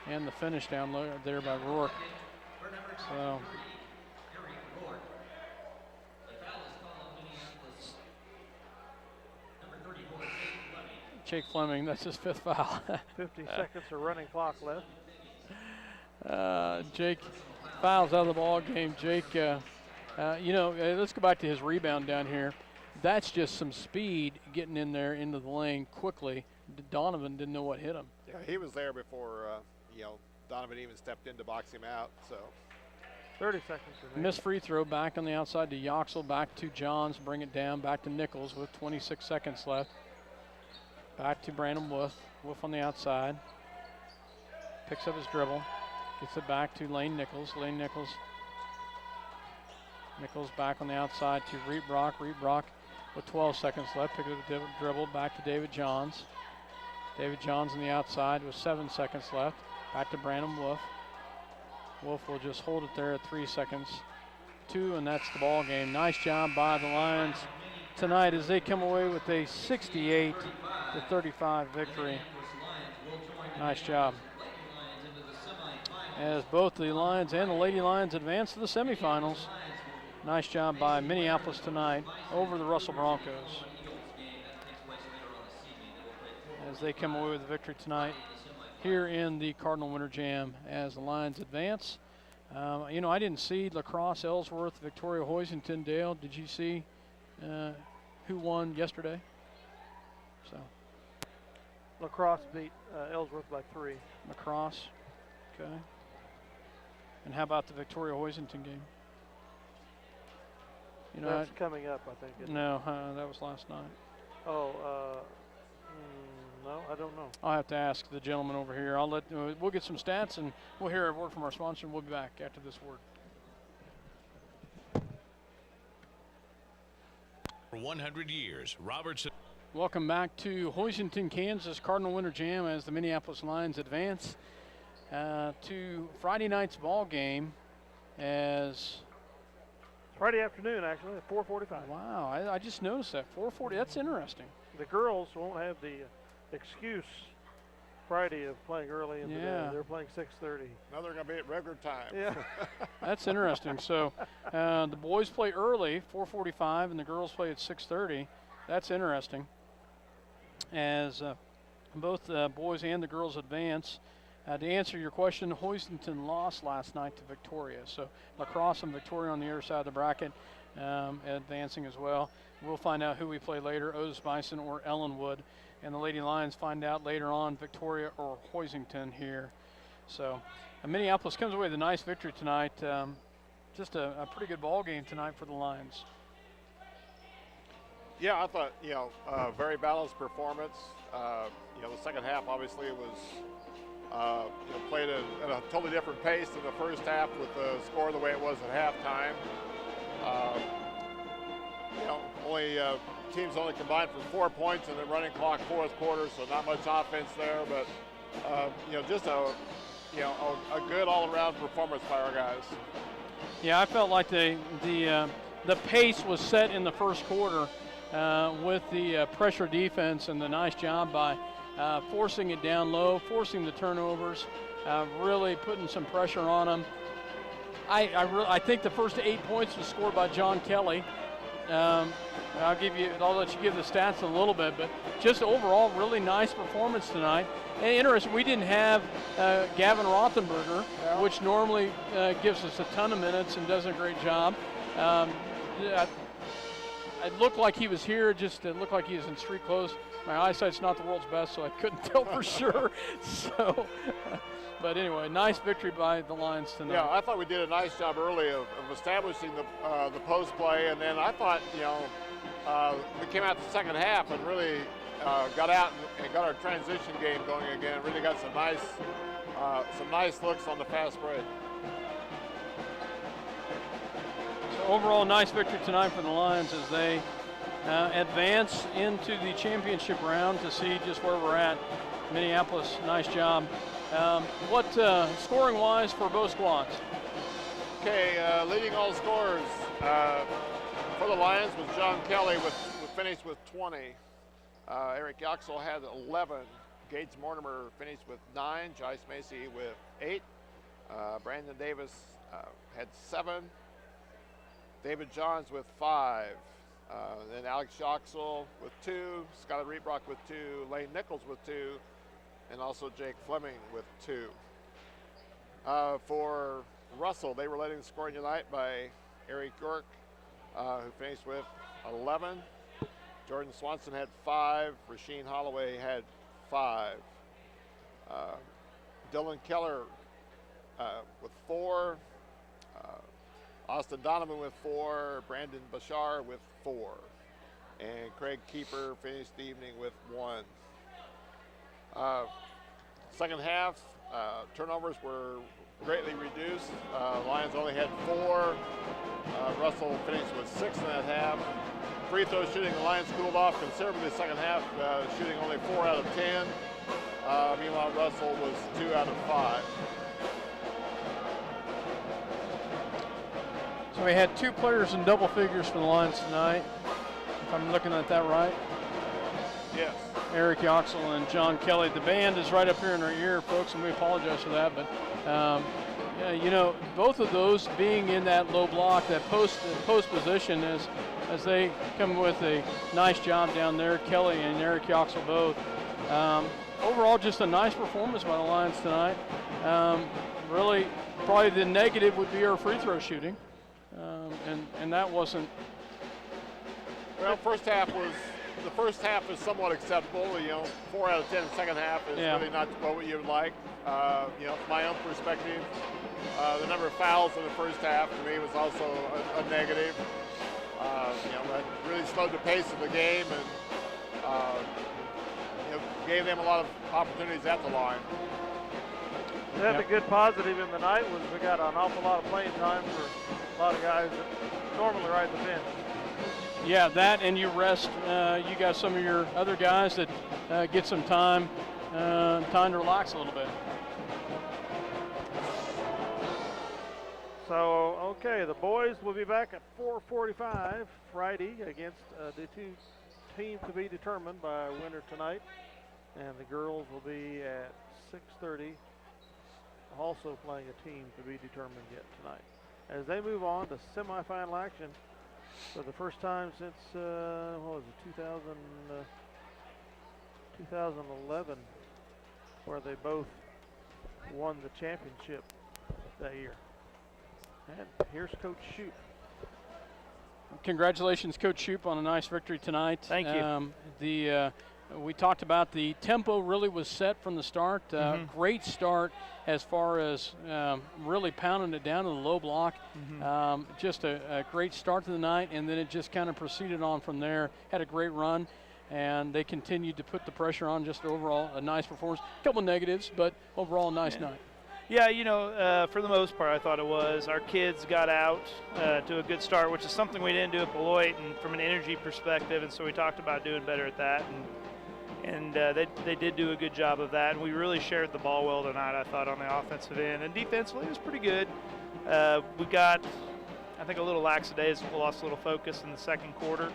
And the finish down low there by Rourke. So Jake Fleming, that's his 5th foul. 50 seconds of running clock left. Jake fouls out of the ball game. Jake, let's go back to his rebound down here. That's just some speed getting in there into the lane quickly. Donovan didn't know what hit him. Yeah, he was there before, Donovan even stepped in to box him out. So 30 seconds. Missed free throw back on the outside to Yoxel, back to Johns, bring it down, back to Nichols with 26 seconds left. Back to Brandon Wolf. Wolf on the outside. Picks up his dribble. Gets it back to Lane Nichols. Lane Nichols. Nichols back on the outside to Reet Brock. Reet Brock with 12 seconds left. Pick up the dribble back to David Johns. David Johns on the outside with 7 seconds left. Back to Brandon Wolf. Wolf will just hold it there at 3 seconds. 2, and that's the ball game. Nice job by the Lions tonight as they come away with a 68-35 victory. Nice job. As both the Lions and the Lady Lions advance to the semifinals. Nice job by Minneapolis tonight over the Russell Broncos. As they come away with a victory tonight here in the Cardinal Winter Jam as the Lions advance. I didn't see La Crosse, Ellsworth, Victoria, Hoisington, Dale. Did you see who won yesterday? So La Crosse beat Ellsworth by 3. La Crosse, okay. And how about the Victoria Hoisington game? That's coming up, I think. No, that was last night. Oh, no, I don't know. I'll have to ask the gentleman over here. We'll get some stats and we'll hear a word from our sponsor and we'll be back after this word. For 100 years, Robertson. Welcome back to Hoisington, Kansas, Cardinal Winter Jam as the Minneapolis Lions advance to Friday night's ball game as Friday afternoon, actually, at 4:45. Wow, I just noticed that. 4:40, that's interesting. The girls won't have the excuse Friday of playing early in the day. They're playing 6:30. Now they're going to be at regular time. Yeah. That's interesting. So the boys play early, 4:45, and the girls play at 6:30. That's interesting. As both the boys and the girls advance. To answer your question, Hoisington lost last night to Victoria. So La Crosse and Victoria on the other side of the bracket advancing as well. We'll find out who we play later, Otis Bison or Ellenwood. And the Lady Lions find out later on Victoria or Hoisington here. So Minneapolis comes away with a nice victory tonight. Just a pretty good ball game tonight for the Lions. Yeah, I thought, very balanced performance. The second half obviously was played at a totally different pace than the first half with the score the way it was at halftime. Teams only combined for 4 points in the running clock fourth quarter, so not much offense there, but just a good all-around performance by our guys. Yeah, I felt like the pace was set in the first quarter with the pressure defense and the nice job by forcing it down low, forcing the turnovers, really putting some pressure on them. I think the first 8 points was scored by John Kelly. I'll let you give the stats in a little bit, but just overall, really nice performance tonight. And interesting, we didn't have Gavin Rothenberger, which normally gives us a ton of minutes and does a great job. It looked like he was here, it looked like he was in street clothes. My eyesight's not the world's best, so I couldn't tell for sure. So, but anyway, nice victory by the Lions tonight. Yeah, I thought we did a nice job early of establishing the post play, and then I thought, we came out the second half and really got out and got our transition game going again. Really got some nice looks on the fast break. So overall, nice victory tonight for the Lions as they advance into the championship round to see just where we're at. Minneapolis, nice job. What scoring-wise for both squads? Okay, leading all scorers for the Lions was John Kelly who finished with 20. Eric Yoxel had 11. Gates Mortimer finished with 9. Joyce Macy with 8. Brandon Davis had 7. David Johns with 5. Then Alex Yoxel with 2. Skylar Reebrock with 2. Lane Nichols with 2. And also Jake Fleming with 2. For Russell, they were leading the scoring tonight by Eric York, who finished with 11. Jordan Swanson had 5. Rasheen Holloway had 5. Dylan Keller with 4. Austin Donovan with 4. Brandon Bashar with 4. And Craig Keeper finished the evening with 1. Second half, turnovers were greatly reduced. Lions only had 4. Russell finished with 6 in that half. Free throw shooting, the Lions cooled off considerably second half, shooting only 4 out of 10. Meanwhile, Russell was 2 out of 5. So we had 2 players in double figures for the Lions tonight, if I'm looking at that right. Yes. Eric Yoxel and John Kelly. The band is right up here in our ear, folks, and we apologize for that. But, both of those being in that low block, that post position, as they come with a nice job down there, Kelly and Eric Yoxel both. Overall, just a nice performance by the Lions tonight. Really, probably the negative would be our free throw shooting, and that wasn't. Well, the first half is somewhat acceptable. 4 out of 10 in the second half is really not what you would like. From my own perspective, the number of fouls in the first half to me was also a negative. That really slowed the pace of the game and gave them a lot of opportunities at the line. The good positive in the night was we got an awful lot of playing time for a lot of guys that normally ride the bench. Yeah, that, and you rest. You got some of your other guys that get some time to relax a little bit. So, okay, the boys will be back at 4:45 Friday against the 2 teams to be determined by winner tonight, and the girls will be at 6:30, also playing a team to be determined yet tonight. As they move on to semifinal action for the first time since 2011, where they both won the championship that year. And here's Coach Shoup. Congratulations, Coach Shoup, on a nice victory tonight. Thank you. We talked about the tempo really was set from the start. Great start as far as really pounding it down in the low block. Just a great start to the night, and then it just kind of proceeded on from there. Had a great run, and they continued to put the pressure on. Just overall a nice performance. A couple negatives, but overall a nice night. Yeah, for the most part, I thought it was. Our kids got out to a good start, which is something we didn't do at Beloit, and from an energy perspective, and so we talked about doing better at that. And they did do a good job of that. And we really shared the ball well tonight, I thought, on the offensive end. And defensively, it was pretty good. We got, I think, a little lackadaisical, lost a little focus in the second quarter.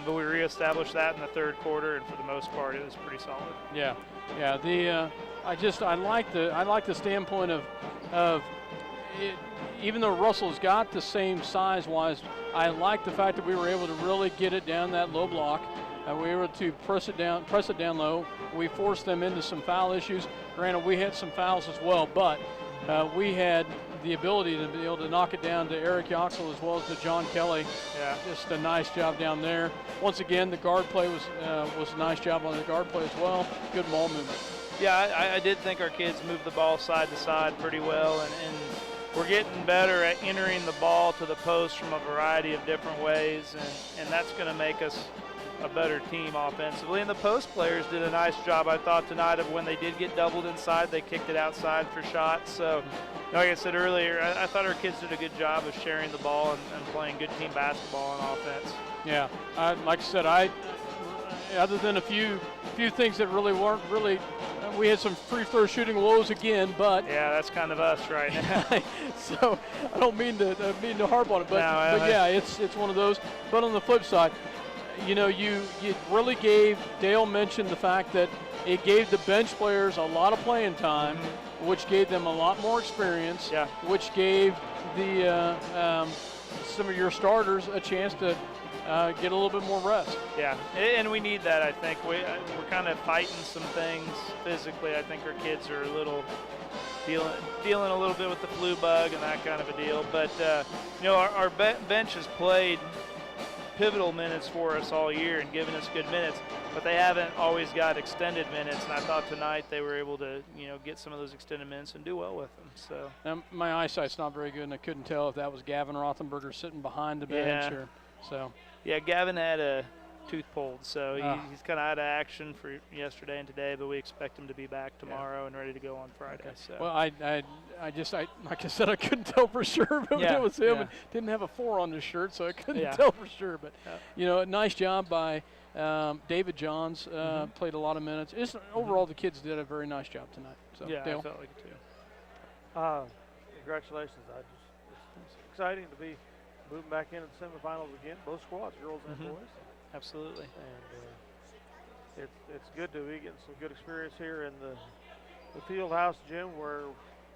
But we reestablished that in the third quarter, and for the most part, it was pretty solid. Yeah. I like the standpoint of it, even though Russell's got the same size-wise, I like the fact that we were able to really get it down that low block. We were able to press it down low. We forced them into some foul issues. Granted, we had some fouls as well, but we had the ability to be able to knock it down to Eric Yoxel as well as to John Kelly. Yeah. Just a nice job down there. Once again, the guard play was a nice job on the guard play as well. Good ball movement. Yeah, I did think our kids moved the ball side to side pretty well, and we're getting better at entering the ball to the post from a variety of different ways, and that's going to make us a better team offensively. And the post players did a nice job, I thought, tonight of when they did get doubled inside, they kicked it outside for shots. So, like I said earlier, I thought our kids did a good job of sharing the ball and playing good team basketball on offense. Yeah, like I said, other than a few things that really weren't really, we had some free throw shooting woes again, but yeah, that's kind of us right now. So I don't mean to harp on it, but yeah, it's one of those. But on the flip side, you really gave, Dale mentioned the fact that it gave the bench players a lot of playing time, which gave them a lot more experience, which gave the some of your starters a chance to get a little bit more rest. Yeah, and we need that, I think. We're kind of fighting some things physically. I think our kids are a little dealing a little bit with the flu bug and that kind of a deal. But, our bench has played pivotal minutes for us all year and given us good minutes, but they haven't always got extended minutes, and I thought tonight they were able to, get some of those extended minutes and do well with them. So now, my eyesight's not very good, and I couldn't tell if that was Gavin Rothenberger sitting behind the bench or so. Yeah, Gavin had a tooth pulled, so he's kind of out of action for yesterday and today, but we expect him to be back tomorrow and ready to go on Friday. Okay. So. Well, I like I said, I couldn't tell for sure if it was him. Yeah. And didn't have a 4 on his shirt, so I couldn't tell for sure. But a nice job by David Johns. Played a lot of minutes. Overall, the kids did a very nice job tonight. So yeah, Dale? I felt like it too. Congratulations! It's exciting to be moving back into the semifinals again, both squads, girls and boys. Absolutely. And it's good to be getting some good experience here in the field house gym, where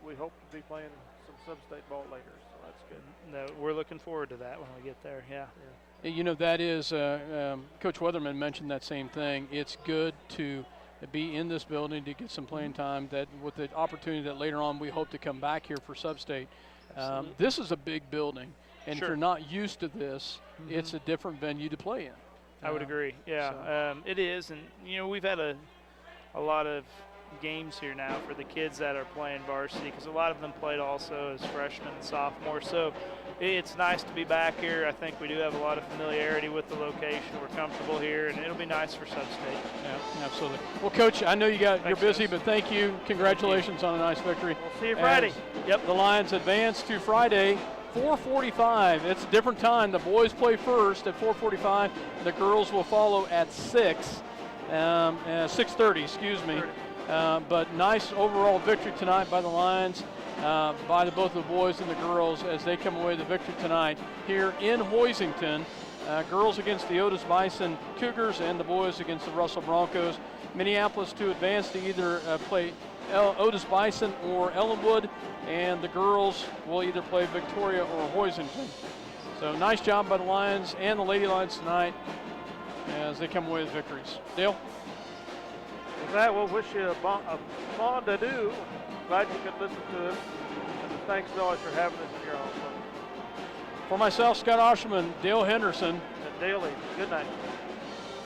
we hope to be playing some sub-state ball later. So that's good. No, we're looking forward to that when we get there. Yeah. That is, Coach Weatherman mentioned that same thing. It's good to be in this building to get some playing time, that with the opportunity that later on we hope to come back here for sub-state. This is a big building. And if you're not used to this, it's a different venue to play in. I would agree. Yeah, it is. And, we've had a lot of games here now for the kids that are playing varsity, because a lot of them played also as freshmen and sophomores. So it's nice to be back here. I think we do have a lot of familiarity with the location. We're comfortable here, and it'll be nice for sub-state. Yeah, absolutely. Well, Coach, I know you're busy, but thank you. Congratulations on a nice victory. We'll see you Friday. The Lions advance to Friday. 4:45. It's a different time. The boys play first at 4:45. The girls will follow at 6:30. Excuse me. But nice overall victory tonight by the Lions, by both the boys and the girls, as they come away with the victory tonight here in Hoisington. Girls against the Otis Bison Cougars and the boys against the Russell Broncos. Minneapolis to advance to either play Otis Bison or Ellenwood, and the girls will either play Victoria or Hoisington. So nice job by the Lions and the Lady Lions tonight as they come away with victories. Dale? With that, we'll wish you a bon adieu. Glad you could listen to us. And thanks always for having us in your home. For myself, Scott Ausherman, Dale Henderson. And Dale Leech. Good night.